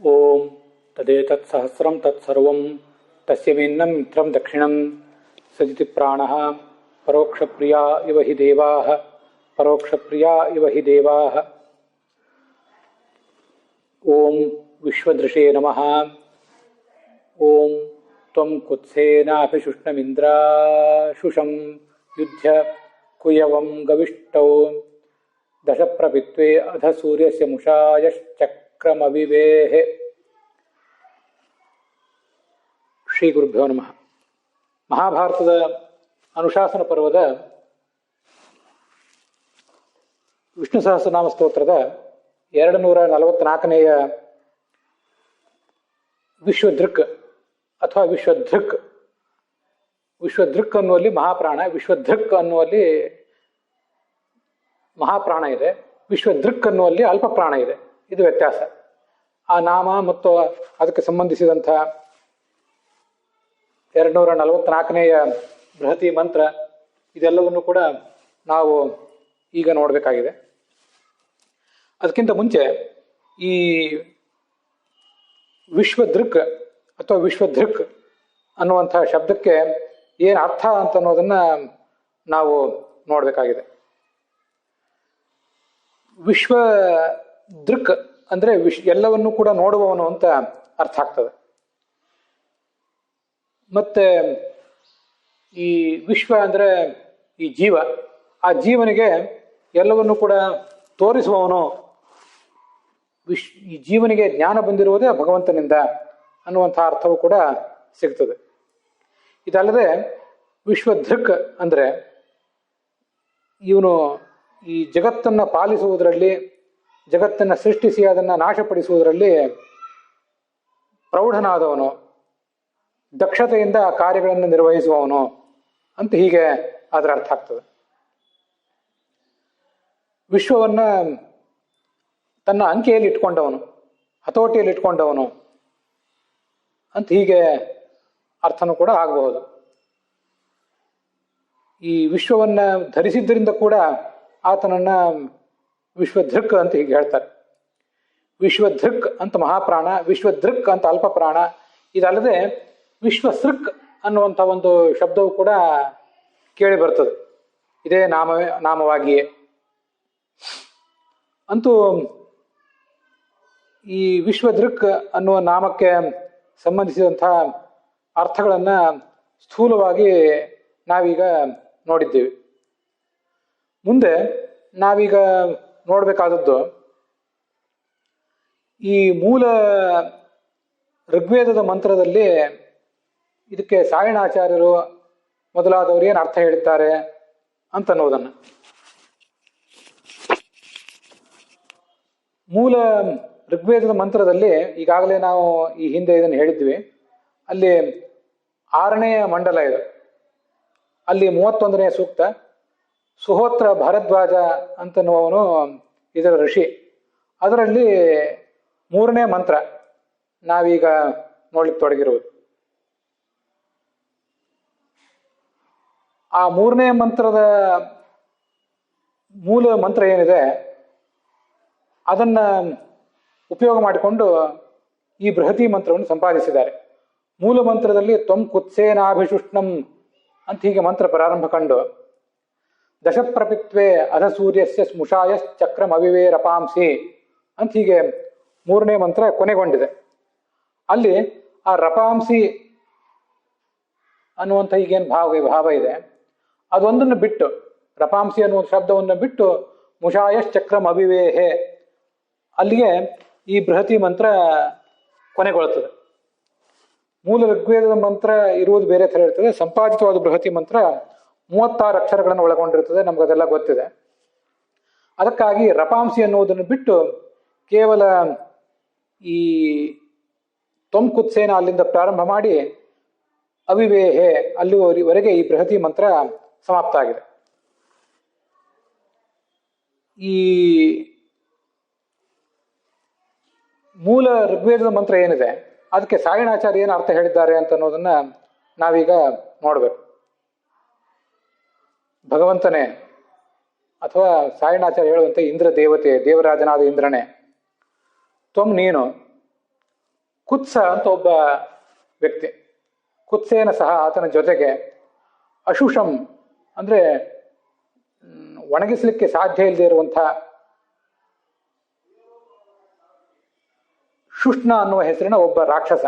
ಓಂ ತದೇತತ್ ಸಹಸ್ರಂ ತತ್ಸರ್ವಂ ತಸ್ಯಮಿನ್ನಂ ಮಿತ್ರಂ ದಕ್ಷಿಣಂ ಸಜಿತಿ ಪ್ರಾಣಃ ಪರೋಕ್ಷಪ್ರಿಯಾ ಇವ ಹಿ ದೇವಾಃ ಪರೋಕ್ಷಪ್ರಿಯಾ ಇವ ಹಿ ದೇವಾಃ. ಓಂ ವಿಶ್ವದೃಶೇ ನಮಃ. ಓಂ ತ್ವಂ ಕುತ್ಸೇನಾಭಿಷುಷ್ಣಮಿಂದ್ರಾಶುಷಂ ಯುಧ್ಯ ಕುಯವಂ ಗವಿಷ್ಟೌ ದಶಪ್ರಪಿತ್ವೇ ಅಧ ಸೂರ್ಯಸ್ಯ ಮುಷಾಯಶ್ಚಕ್ರಮವಿವೇಹೆ. ಶ್ರೀ ಗುರುಭ್ಯೋ ನಮಃ. ಮಹಾಭಾರತದ ಅನುಶಾಸನ ಪರ್ವದ ವಿಷ್ಣು ಸಹಸ್ರನಾಮ ಸ್ತೋತ್ರದ 244ನೇಯ ವಿಶ್ವದೃಕ್ ಅಥವಾ ವಿಶ್ವದೃಕ್. ವಿಶ್ವದೃಕ್ ಅನ್ನುವಲ್ಲಿ ಮಹಾಪ್ರಾಣ, ವಿಶ್ವದೃಕ್ ಅನ್ನುವಲ್ಲಿ ಮಹಾಪ್ರಾಣ ಇದೆ, ವಿಶ್ವದೃಕ್ ಅನ್ನುವಲ್ಲಿ ಅಲ್ಪ ಪ್ರಾಣ ಇದೆ. ಇದು ವ್ಯತ್ಯಾಸ. ಆ ನಾಮ ಮತ್ತು ಅದಕ್ಕೆ ಸಂಬಂಧಿಸಿದಂಥ 244ನೇಯ ಬೃಹತಿ ಮಂತ್ರ ಇದೆಲ್ಲವನ್ನು ಕೂಡ ನಾವು ಈಗ ನೋಡಬೇಕಾಗಿದೆ. ಅದಕ್ಕಿಂತ ಮುಂಚೆ ಈ ವಿಶ್ವದೃಕ್ ಅಥವಾ ವಿಶ್ವದೃಕ್ ಅನ್ನುವಂಥ ಶಬ್ದಕ್ಕೆ ಏನು ಅರ್ಥ ಅಂತ ಅನ್ನೋದನ್ನು ನಾವು ನೋಡಬೇಕಾಗಿದೆ. ವಿಶ್ವದೃಕ್ ಅಂದರೆ ಎಲ್ಲವನ್ನೂ ಕೂಡ ನೋಡುವವನು ಅಂತ ಅರ್ಥ ಆಗ್ತದೆ. ಮತ್ತೆ ಈ ವಿಶ್ವ ಅಂದರೆ ಈ ಜೀವ, ಆ ಜೀವನಿಗೆ ಎಲ್ಲವನ್ನೂ ಕೂಡ ತೋರಿಸುವವನು. ಈ ಜೀವನಿಗೆ ಜ್ಞಾನ ಬಂದಿರುವುದೇ ಭಗವಂತನಿಂದ ಅನ್ನುವಂಥ ಅರ್ಥವೂ ಕೂಡ ಸಿಗ್ತದೆ. ಇದಲ್ಲದೆ ವಿಶ್ವದೃಕ್ ಅಂದರೆ ಇವನು ಈ ಜಗತ್ತನ್ನು ಪಾಲಿಸುವುದರಲ್ಲಿ, ಜಗತ್ತನ್ನು ಸೃಷ್ಟಿಸಿ ಅದನ್ನು ನಾಶಪಡಿಸುವುದರಲ್ಲಿ ಪ್ರೌಢನಾದವನು, ದಕ್ಷತೆಯಿಂದ ಆ ಕಾರ್ಯಗಳನ್ನು ನಿರ್ವಹಿಸುವವನು ಅಂತ ಹೀಗೆ ಅದರ ಅರ್ಥ ಆಗ್ತದೆ. ವಿಶ್ವವನ್ನು ತನ್ನ ಅಂಕೆಯಲ್ಲಿ ಇಟ್ಕೊಂಡವನು, ಹತೋಟಿಯಲ್ಲಿ ಇಟ್ಕೊಂಡವನು ಅಂತ ಹೀಗೆ ಅರ್ಥನೂ ಕೂಡ ಆಗಬಹುದು. ಈ ವಿಶ್ವವನ್ನು ಧರಿಸಿದ್ದರಿಂದ ಕೂಡ ಆತನನ್ನ ವಿಶ್ವದೃಕ್ ಅಂತ ಹೀಗೆ ಹೇಳ್ತಾರೆ. ವಿಶ್ವದೃಕ್ ಅಂತ ಮಹಾಪ್ರಾಣ, ವಿಶ್ವದೃಕ್ ಅಂತ ಅಲ್ಪ ಪ್ರಾಣ. ಇದಲ್ಲದೆ ವಿಶ್ವಸೃಕ್ ಅನ್ನುವಂಥ ಒಂದು ಶಬ್ದವು ಕೂಡ ಕೇಳಿ ಬರ್ತದೆ, ಇದೇ ನಾಮವಾಗಿಯೇ. ಅಂತೂ ಈ ವಿಶ್ವದೃಕ್ ಅನ್ನುವ ನಾಮಕ್ಕೆ ಸಂಬಂಧಿಸಿದಂಥ ಅರ್ಥಗಳನ್ನು ಸ್ಥೂಲವಾಗಿ ನಾವೀಗ ನೋಡಿದ್ದೇವೆ. ಮುಂದೆ ನಾವೀಗ ನೋಡಬೇಕಾದದ್ದು ಈ ಮೂಲ ಋಗ್ವೇದದ ಮಂತ್ರದಲ್ಲಿ ಇದಕ್ಕೆ ಸಾಯಣಾಚಾರ್ಯರು ಮೊದಲಾದವರು ಏನು ಅರ್ಥ ಹೇಳಿದ್ದಾರೆ ಅಂತ ಅನ್ನೋದನ್ನು. ಮೂಲ ಋಗ್ವೇದದ ಮಂತ್ರದಲ್ಲಿ ಈಗಾಗಲೇ ನಾವು ಈ ಹಿಂದೆ ಇದನ್ನು ಹೇಳಿದ್ವಿ. ಅಲ್ಲಿ 6ನೇ ಮಂಡಲ ಇದೆ. ಅಲ್ಲಿ 31ನೇ ಸೂಕ್ತ. ಸುಹೋತ್ರ ಭಾರದ್ವಾಜ ಅಂತನ್ನುವವನು ಇದರ ಋಷಿ. ಅದರಲ್ಲಿ 3ನೇ ಮಂತ್ರ ನಾವೀಗ ನೋಡ್ಲಿಕ್ಕೆ ತೊಡಗಿರುವುದು. ಆ 3ನೇ ಮಂತ್ರದ ಮೂಲ ಮಂತ್ರ ಏನಿದೆ ಅದನ್ನ ಉಪಯೋಗ ಮಾಡಿಕೊಂಡು ಈ ಬೃಹತಿ ಮಂತ್ರವನ್ನು ಸಂಪಾದಿಸಿದ್ದಾರೆ. ಮೂಲ ಮಂತ್ರದಲ್ಲಿ ತ್ವಂ ಕುತ್ಸೇನಾಭಿಷುಷ್ಣಂ ಅಂತ ಹೀಗೆ ಮಂತ್ರ ಪ್ರಾರಂಭ ಕಂಡು ದಶಪ್ರಪಿತ್ವೇ ಅಧ ಸೂರ್ಯಸ್ಯ ಸ್ಮುಷಾಯಶ್ಚಕ್ರಂ ಅವಿವೇರಪಾಂಸಿ ಅಂತ ಹೀಗೆ 3ನೇ ಮಂತ್ರ ಕೊನೆಗೊಂಡಿದೆ. ಅಲ್ಲಿ ಆ ರಪಾಂಸಿ ಅನ್ನುವಂಥ ಈಗೇನು ಭಾವ ಇದೆ ಅದೊಂದನ್ನು ಬಿಟ್ಟು, ರಪಾಂಸಿ ಅನ್ನುವ ಶಬ್ದವನ್ನು ಬಿಟ್ಟು ಮುಷಾಯಶ್ಚಕ್ರಂ ಅವಿವೇಹೆ ಅಲ್ಲಿಗೆ ಈ ಬೃಹತಿ ಮಂತ್ರ ಕೊನೆಗೊಳ್ಳುತ್ತದೆ. ಮೂಲ ಋಗ್ವೇದದ ಮಂತ್ರ ಇರುವುದು ಬೇರೆ ಥರ ಇರ್ತದೆ. ಸಂಪಾದಿತವಾದ ಬೃಹತಿ ಮಂತ್ರ 36 ಅಕ್ಷರಗಳನ್ನು ಒಳಗೊಂಡಿರ್ತದೆ. ನಮಗದೆಲ್ಲ ಗೊತ್ತಿದೆ. ಅದಕ್ಕಾಗಿ ರಪಾಂಸಿ ಅನ್ನುವುದನ್ನು ಬಿಟ್ಟು ಕೇವಲ ಈ ತೊಂಕುತ್ಸೇನ ಅಲ್ಲಿಂದ ಪ್ರಾರಂಭ ಮಾಡಿ ಅವಿವೇಹೆ ಅಲ್ಲಿವರೆಗೆ ಈ ಬೃಹತಿ ಮಂತ್ರ ಸಮಾಪ್ತ ಆಗಿದೆ. ಈ ಮೂಲ ಋಗ್ವೇದದ ಮಂತ್ರ ಏನಿದೆ ಅದಕ್ಕೆ ಸಾಯಣಾಚಾರ್ಯ ಏನು ಅರ್ಥ ಹೇಳಿದ್ದಾರೆ ಅಂತ ಅನ್ನೋದನ್ನ ನಾವೀಗ ನೋಡ್ಬೇಕು. ಭಗವಂತನೇ ಅಥವಾ ಸಾಯಣಾಚಾರ್ಯ ಹೇಳುವಂತೆ ಇಂದ್ರ ದೇವತೆ, ದೇವರಾಜನಾದ ಇಂದ್ರನೇ, ತ್ವಂ ನೀನು ಕುತ್ಸ ಅಂತ ಒಬ್ಬ ವ್ಯಕ್ತಿ, ಕುತ್ಸೇನ ಸಹ ಆತನ ಜೊತೆಗೆ ಅಶುಷಂ ಅಂದರೆ ಒಣಗಿಸಲಿಕ್ಕೆ ಸಾಧ್ಯ ಇಲ್ಲದೆ ಇರುವಂಥ ಶುಷ್ಣ ಅನ್ನುವ ಹೆಸರಿನ ಒಬ್ಬ ರಾಕ್ಷಸ.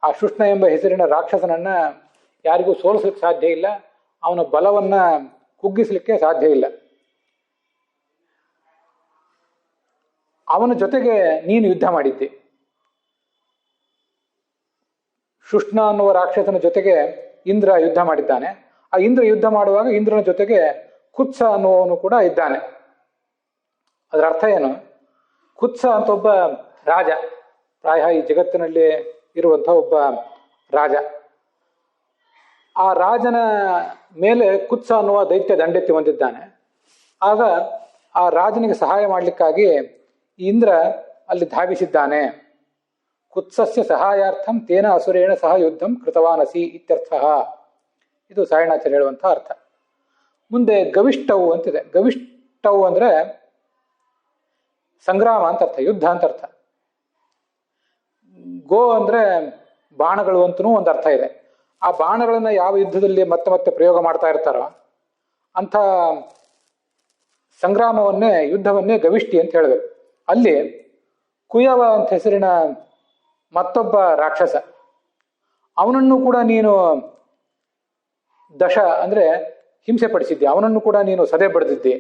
ಆ ಶುಷ್ಣ ಎಂಬ ಹೆಸರಿನ ರಾಕ್ಷಸನನ್ನ ಯಾರಿಗೂ ಸೋಲಿಸ್ಲಿಕ್ಕೆ ಸಾಧ್ಯ ಇಲ್ಲ, ಅವನ ಬಲವನ್ನ ಕುಗ್ಗಿಸಲಿಕ್ಕೆ ಸಾಧ್ಯ ಇಲ್ಲ. ಅವನ ಜೊತೆಗೆ ನೀನು ಯುದ್ಧ ಮಾಡಿದ್ದಿ. ಶುಷ್ಣ ಅನ್ನುವ ರಾಕ್ಷಸನ ಜೊತೆಗೆ ಇಂದ್ರ ಯುದ್ಧ ಮಾಡಿದ್ದಾನೆ. ಆ ಇಂದ್ರ ಯುದ್ಧ ಮಾಡುವಾಗ ಇಂದ್ರನ ಜೊತೆಗೆ ಕುತ್ಸ ಅನ್ನುವವನು ಕೂಡ ಇದ್ದಾನೆ. ಅದರ ಅರ್ಥ ಏನು? ಕುತ್ಸ ಅಂತ ಒಬ್ಬ ರಾಜ, ಪ್ರಾಯ ಈ ಜಗತ್ತಿನಲ್ಲಿ ಇರುವಂತಹ ಒಬ್ಬ ರಾಜ. ಆ ರಾಜನ ಮೇಲೆ ಕುತ್ಸ ಅನ್ನುವ ದೈತ್ಯ ದಂಡೆತ್ತಿ ಹೊಂದಿದ್ದಾನೆ. ಆಗ ಆ ರಾಜನಿಗೆ ಸಹಾಯ ಮಾಡಲಿಕ್ಕಾಗಿ ಇಂದ್ರ ಅಲ್ಲಿ ಧಾವಿಸಿದ್ದಾನೆ. ಕುತ್ಸಸ್ಯ ಸಹಾಯಾರ್ಥಂ ತೇನ ಅಸುರೇಣ ಸಹ ಯುದ್ಧಂ ಕೃತವಾನಸಿ ಇತ್ಯರ್ಥ. ಇದು ಸಾಯಣಾಚಾರ್ಯ ಹೇಳುವಂಥ ಅರ್ಥ. ಮುಂದೆ ಗವಿಷ್ಠವು ಅಂತಿದೆ. ಗವಿಷ್ಠವು ಅಂದ್ರೆ ಸಂಗ್ರಾಮ ಅಂತ ಅರ್ಥ, ಯುದ್ಧ ಅಂತ ಅರ್ಥ. ಗೋ ಅಂದ್ರೆ ಬಾಣಗಳು ಅಂತನೂ ಒಂದು ಅರ್ಥ ಇದೆ. ಆ ಬಾಣಗಳನ್ನ ಯಾವ ಯುದ್ಧದಲ್ಲಿ ಮತ್ತೆ ಮತ್ತೆ ಪ್ರಯೋಗ ಮಾಡ್ತಾ ಇರ್ತಾರೋ ಅಂಥ ಸಂಗ್ರಾಮವನ್ನೇ, ಯುದ್ಧವನ್ನೇ ಗವಿಷ್ಠಿ ಅಂತ ಹೇಳಬೇಕು. ಅಲ್ಲಿ ಕುಯವ ಅಂತ ಹೆಸರಿನ ಮತ್ತೊಬ್ಬ ರಾಕ್ಷಸ, ಅವನನ್ನು ಕೂಡ ನೀನು ದಶ ಅಂದ್ರೆ ಹಿಂಸೆ ಪಡಿಸಿದ್ದಿ, ಅವನನ್ನು ಕೂಡ ನೀನು ಸದೆ ಬಡಿದಿದ್ದಿ.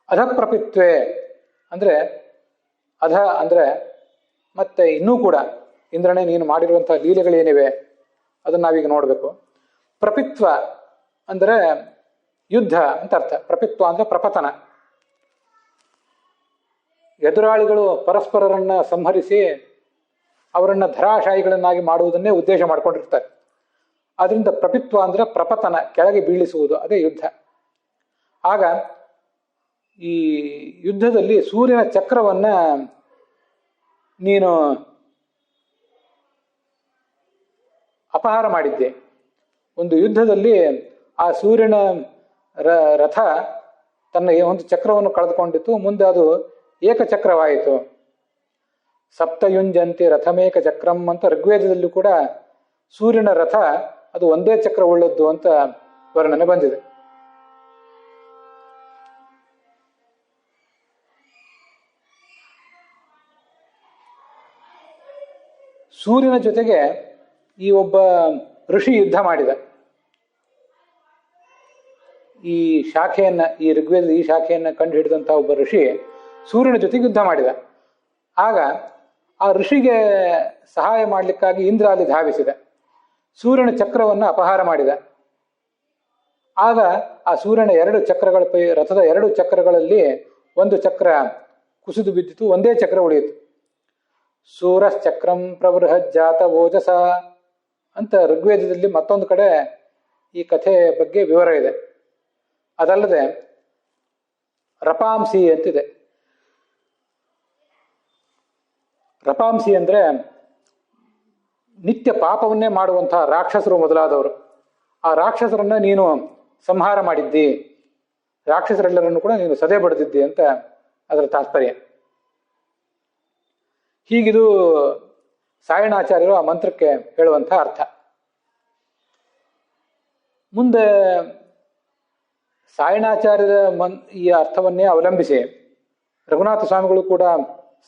ಅಧಪ್ರಪಿತ್ವೆ ಅಂದ್ರೆ ಅಧ ಅಂದ್ರೆ ಮತ್ತೆ ಇನ್ನೂ ಕೂಡ ಇಂದ್ರನೇ ನೀನು ಮಾಡಿರುವಂತಹ ಲೀಲೆಗಳೇನಿವೆ ಅದನ್ನು ನಾವೀಗ ನೋಡಬೇಕು. ಪ್ರಪಿತ್ವ ಅಂದ್ರೆ ಯುದ್ಧ ಅಂತ ಅರ್ಥ. ಪ್ರಪಿತ್ವ ಅಂದ್ರೆ ಪ್ರಪತನ. ಎದುರಾಳಿಗಳು ಪರಸ್ಪರರನ್ನ ಸಂಹರಿಸಿ ಅವರನ್ನ ಧರಾಶಾಯಿಗಳನ್ನಾಗಿ ಮಾಡುವುದನ್ನೇ ಉದ್ದೇಶ ಮಾಡ್ಕೊಂಡಿರ್ತಾರೆ. ಆದ್ರಿಂದ ಪ್ರಪಿತ್ವ ಅಂದ್ರೆ ಪ್ರಪತನ, ಕೆಳಗೆ ಬೀಳಿಸುವುದು, ಅದೇ ಯುದ್ಧ. ಆಗ ಈ ಯುದ್ಧದಲ್ಲಿ ಸೂರ್ಯನ ಚಕ್ರವನ್ನ ನೀನು ಅಪಹಾರ ಮಾಡಿದ್ದೆ. ಒಂದು ಯುದ್ಧದಲ್ಲಿ ಆ ಸೂರ್ಯನ ರಥ ತನ್ನ ಒಂದು ಚಕ್ರವನ್ನು ಕಳೆದುಕೊಂಡಿತ್ತು, ಮುಂದೆ ಅದು ಏಕಚಕ್ರವಾಯಿತು. ಸಪ್ತಯುಂಜಂತಿ ರಥಮೇಕ ಚಕ್ರಂ ಅಂತ ಋಗ್ವೇದದಲ್ಲೂ ಕೂಡ ಸೂರ್ಯನ ರಥ ಅದು ಒಂದೇ ಚಕ್ರ ಉಳ್ಳದ್ದು ಅಂತ ವರ್ಣನೆ ಬಂದಿದೆ. ಸೂರ್ಯನ ಜೊತೆಗೆ ಈ ಒಬ್ಬ ಋಷಿ ಯುದ್ಧ ಮಾಡಿದ. ಈ ಶಾಖೆಯನ್ನ, ಈ ಋಗ್ವೇದದ ಈ ಶಾಖೆಯನ್ನ ಕಂಡು ಹಿಡಿದಂತಹ ಒಬ್ಬ ಋಷಿ ಸೂರ್ಯನ ಜೊತೆಗೆ ಯುದ್ಧ ಮಾಡಿದ. ಆಗ ಆ ಋಷಿಗೆ ಸಹಾಯ ಮಾಡಲಿಕ್ಕಾಗಿ ಇಂದ್ರ ಅಲ್ಲಿ ಧಾವಿಸಿದ. ಸೂರ್ಯನ ಚಕ್ರವನ್ನು ಅಪಹಾರ ಮಾಡಿದ. ಆಗ ಆ ಸೂರ್ಯನ ಎರಡು ಚಕ್ರಗಳ ರಥದ ಎರಡು ಚಕ್ರಗಳಲ್ಲಿ ಒಂದು ಚಕ್ರ ಕುಸಿದು ಬಿದ್ದಿತು, ಒಂದೇ ಚಕ್ರ ಉಳಿಯಿತು. ಸೂರಶ್ಚಕ್ರಂ ಪ್ರಬೃಹಜ್ಜಾತ ಓಜಸ ಅಂತ ಋಗ್ವೇದದಲ್ಲಿ ಮತ್ತೊಂದು ಕಡೆ ಈ ಕಥೆ ಬಗ್ಗೆ ವಿವರ ಇದೆ. ಅದಲ್ಲದೆ ರಪಾಂಸಿ ಅಂತಿದೆ. ರಪಾಂಸಿ ಅಂದ್ರೆ ನಿತ್ಯ ಪಾಪವನ್ನೇ ಮಾಡುವಂತಹ ರಾಕ್ಷಸರು ಮೊದಲಾದವರು. ಆ ರಾಕ್ಷಸರನ್ನ ನೀನು ಸಂಹಾರ ಮಾಡಿದ್ದಿ, ರಾಕ್ಷಸರೆಲ್ಲರನ್ನು ಕೂಡ ನೀನು ಸದೆ ಬಡಿದಿದ್ದಿ ಅಂತ ಅದರ ತಾತ್ಪರ್ಯ. ಹೀಗಿದು ಸಾಯಣಾಚಾರ್ಯರು ಆ ಮಂತ್ರಕ್ಕೆ ಹೇಳುವಂತಹ ಅರ್ಥ. ಮುಂದೆ ಸಾಯಣಾಚಾರ್ಯರ ಈ ಅರ್ಥವನ್ನೇ ಅವಲಂಬಿಸಿ ರಘುನಾಥ ಸ್ವಾಮಿಗಳು ಕೂಡ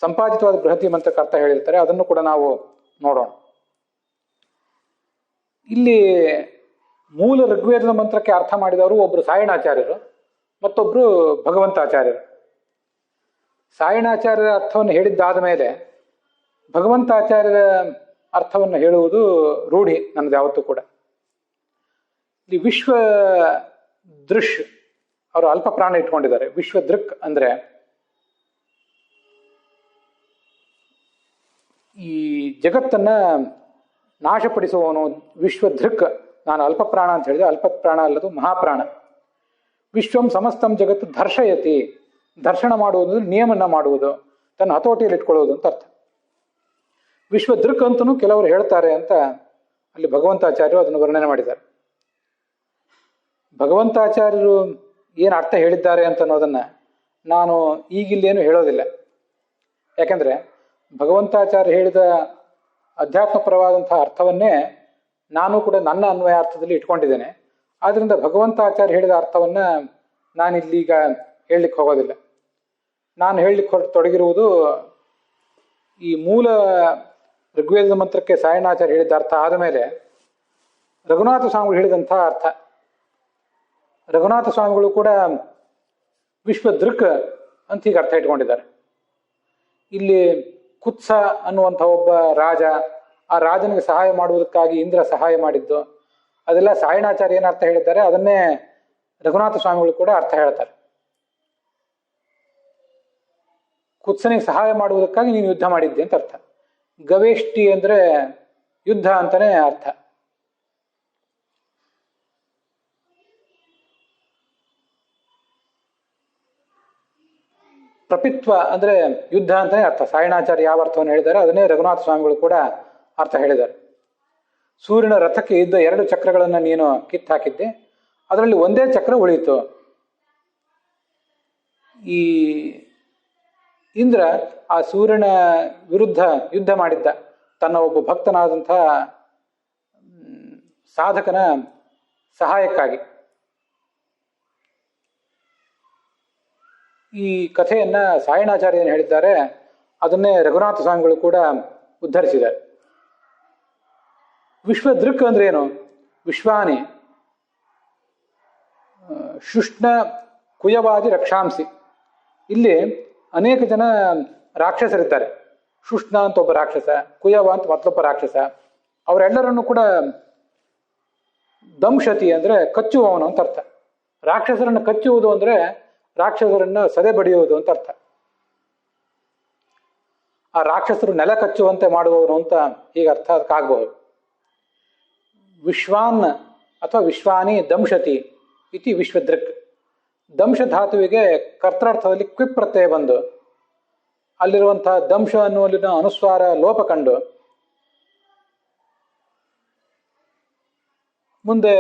ಸಂಪಾದಿತವಾದ ಬೃಹತಿ ಮಂತ್ರಕ್ಕೆ ಅರ್ಥ ಹೇಳಿರ್ತಾರೆ. ಅದನ್ನು ಕೂಡ ನಾವು ನೋಡೋಣ. ಇಲ್ಲಿ ಮೂಲ ಋಗ್ವೇದದ ಮಂತ್ರಕ್ಕೆ ಅರ್ಥ ಮಾಡಿದವರು ಒಬ್ರು ಸಾಯಣಾಚಾರ್ಯರು, ಮತ್ತೊಬ್ರು ಭಗವಂತಾಚಾರ್ಯರು. ಸಾಯಣಾಚಾರ್ಯರ ಅರ್ಥವನ್ನು ಹೇಳಿದ್ದಾದ ಮೇಲೆ ಭಗವಂತಾಚಾರ್ಯರ ಅರ್ಥವನ್ನು ಹೇಳುವುದು ರೂಢಿ ನನ್ನದು ಯಾವತ್ತೂ ಕೂಡ. ಇಲ್ಲಿ ವಿಶ್ವ ದೃಶ್ ಅವರು ಅಲ್ಪ ಪ್ರಾಣ ಇಟ್ಕೊಂಡಿದ್ದಾರೆ. ವಿಶ್ವ ದೃಕ್ ಅಂದ್ರೆ ಈ ಜಗತ್ತನ್ನ ನಾಶಪಡಿಸುವವನು ವಿಶ್ವ ದೃಕ್. ನಾನು ಅಲ್ಪ ಪ್ರಾಣ ಅಂತ ಹೇಳಿದೆ, ಅಲ್ಪ ಪ್ರಾಣ ಅಲ್ಲದು ಮಹಾಪ್ರಾಣ. ವಿಶ್ವಂ ಸಮಸ್ತಂ ಜಗತ್ತು ಧರ್ಷಯತಿ, ದರ್ಶನ ಮಾಡುವುದು ನಿಯಮನ ಮಾಡುವುದು, ತನ್ನ ಹತೋಟಿಯಲ್ಲಿ ಇಟ್ಕೊಳ್ಳುವುದು ಅಂತ ಅರ್ಥ. ವಿಶ್ವ ದೃಕ್ ಅಂತನೂ ಕೆಲವರು ಹೇಳ್ತಾರೆ ಅಂತ ಅಲ್ಲಿ ಭಗವಂತಾಚಾರ್ಯರು ಅದನ್ನು ವರ್ಣನೆ ಮಾಡಿದ್ದಾರೆ. ಭಗವಂತಾಚಾರ್ಯರು ಏನು ಅರ್ಥ ಹೇಳಿದ್ದಾರೆ ಅಂತ ಅನ್ನೋದನ್ನ ನಾನು ಈಗಿಲ್ಲೇನು ಹೇಳೋದಿಲ್ಲ. ಯಾಕಂದ್ರೆ ಭಗವಂತಾಚಾರ್ಯ ಹೇಳಿದ ಅಧ್ಯಾತ್ಮಪರವಾದಂತಹ ಅರ್ಥವನ್ನೇ ನಾನು ಕೂಡ ನನ್ನ ಅನ್ವಯಾರ್ಥದಲ್ಲಿ ಇಟ್ಕೊಂಡಿದ್ದೇನೆ. ಆದ್ದರಿಂದ ಭಗವಂತಾಚಾರ್ಯ ಹೇಳಿದ ಅರ್ಥವನ್ನ ನಾನಿಲ್ಲೀಗ ಹೇಳಲಿಕ್ಕೆ ಹೋಗೋದಿಲ್ಲ. ನಾನು ಹೇಳಲಿಕ್ಕೆ ತೊಡಗಿರುವುದು ಈ ಮೂಲ ಋಗ್ವೇದದ ಮಂತ್ರಕ್ಕೆ ಸಾಯಣಾಚಾರ್ಯ ಹೇಳಿದ ಅರ್ಥ ಆದಮೇಲೆ ರಘುನಾಥ ಸ್ವಾಮಿಗಳು ಹೇಳಿದಂತಹ ಅರ್ಥ. ರಘುನಾಥ ಸ್ವಾಮಿಗಳು ಕೂಡ ವಿಶ್ವದೃಕ್ ಅಂತ ಹೀಗೆ ಅರ್ಥ ಇಟ್ಕೊಂಡಿದ್ದಾರೆ. ಇಲ್ಲಿ ಕುತ್ಸ ಅನ್ನುವಂಥ ಒಬ್ಬ ರಾಜ, ಆ ರಾಜನಿಗೆ ಸಹಾಯ ಮಾಡುವುದಕ್ಕಾಗಿ ಇಂದ್ರ ಸಹಾಯ ಮಾಡಿದ್ದು, ಅದೆಲ್ಲ ಸಾಯಣಾಚಾರ್ಯ ಏನು ಅರ್ಥ ಹೇಳಿದ್ದಾರೆ ಅದನ್ನೇ ರಘುನಾಥ ಸ್ವಾಮಿಗಳು ಕೂಡ ಅರ್ಥ ಹೇಳ್ತಾರೆ. ಕುತ್ಸನಿಗೆ ಸಹಾಯ ಮಾಡುವುದಕ್ಕಾಗಿ ನೀನು ಯುದ್ಧ ಮಾಡಿದ್ದೆ ಅಂತ ಅರ್ಥ. ಗವೇಷ್ಟಿ ಅಂದ್ರೆ ಯುದ್ಧ ಅಂತಾನೆ ಅರ್ಥ. ಪ್ರಪಿತ್ವ ಅಂದ್ರೆ ಯುದ್ಧ ಅಂತಾನೆ ಅರ್ಥ. ಸಾಯಣಾಚಾರ್ಯ ಯಾವ ಅರ್ಥವನ್ನು ಹೇಳಿದ್ದಾರೆ ಅದನ್ನೇ ರಘುನಾಥ ಸ್ವಾಮಿಗಳು ಕೂಡ ಅರ್ಥ ಹೇಳಿದ್ದಾರೆ. ಸೂರ್ಯನ ರಥಕ್ಕೆ ಇದ್ದ 2 ಚಕ್ರಗಳನ್ನು ನೀನು ಕಿತ್ತಾಕಿದ್ದೆ, ಅದರಲ್ಲಿ ಒಂದೇ ಚಕ್ರ ಉಳಿಯಿತು. ಈ ಇಂದ್ರ ಆ ಸೂರ್ಯನ ವಿರುದ್ಧ ಯುದ್ಧ ಮಾಡಿದ್ದ ತನ್ನ ಒಬ್ಬ ಭಕ್ತನಾದಂತಹ ಸಾಧಕನ ಸಹಾಯಕ್ಕಾಗಿ. ಈ ಕಥೆಯನ್ನ ಸಾಯಣಾಚಾರ್ಯನು ಹೇಳಿದ್ದಾರೆ, ಅದನ್ನೇ ರಘುನಾಥ ಸ್ವಾಮಿಗಳು ಕೂಡ ಉದ್ಧರಿಸಿದ್ದಾರೆ. ವಿಶ್ವದೃಕ್ ಅಂದ್ರೆ ಏನು? ವಿಶ್ವಾನಿ ಶುಷ್ಣ ಕುಯವಾದಿ ರಕ್ಷಾಂಸಿ. ಇಲ್ಲಿ ಅನೇಕ ಜನ ರಾಕ್ಷಸರಿದ್ದಾರೆ. ಶುಷ್ಣ ಅಂತ ಒಬ್ಬ ರಾಕ್ಷಸ, ಕುಯವ ಅಂತ ಮತ್ತೊಬ್ಬ ರಾಕ್ಷಸ. ಅವರೆಲ್ಲರನ್ನು ಕೂಡ ದಂಶತಿ ಅಂದ್ರೆ ಕಚ್ಚುವವನು ಅಂತ ಅರ್ಥ. ರಾಕ್ಷಸರನ್ನು ಕಚ್ಚುವುದು ಅಂದ್ರೆ ರಾಕ್ಷಸರನ್ನ ಸದೆ ಬಡಿಯುವುದು ಅಂತ ಅರ್ಥ. ಆ ರಾಕ್ಷಸರು ನೆಲ ಕಚ್ಚುವಂತೆ ಮಾಡುವವನು ಅಂತ ಹೀಗೆ ಅರ್ಥ ಅದಕ್ಕಾಗಬಹುದು. ವಿಶ್ವಾನ್ ಅಥವಾ ವಿಶ್ವಾನಿ ದಂಶತಿ ಇತಿ ವಿಶ್ವದೃಕ್. ದಂಶ ಧಾತುವಿಗೆ ಕರ್ತಾರ್ಥದಲ್ಲಿ ಕ್ವಿಪ್ ಪ್ರತ್ಯಯ ಬಂದು ಅಲ್ಲಿರುವಂತಹ ದಂಶ ಅನ್ನುವಲ್ಲಿನ ಅನುಸ್ವಾರ ಲೋಪ ಕಂಡು ಮುಂದೆ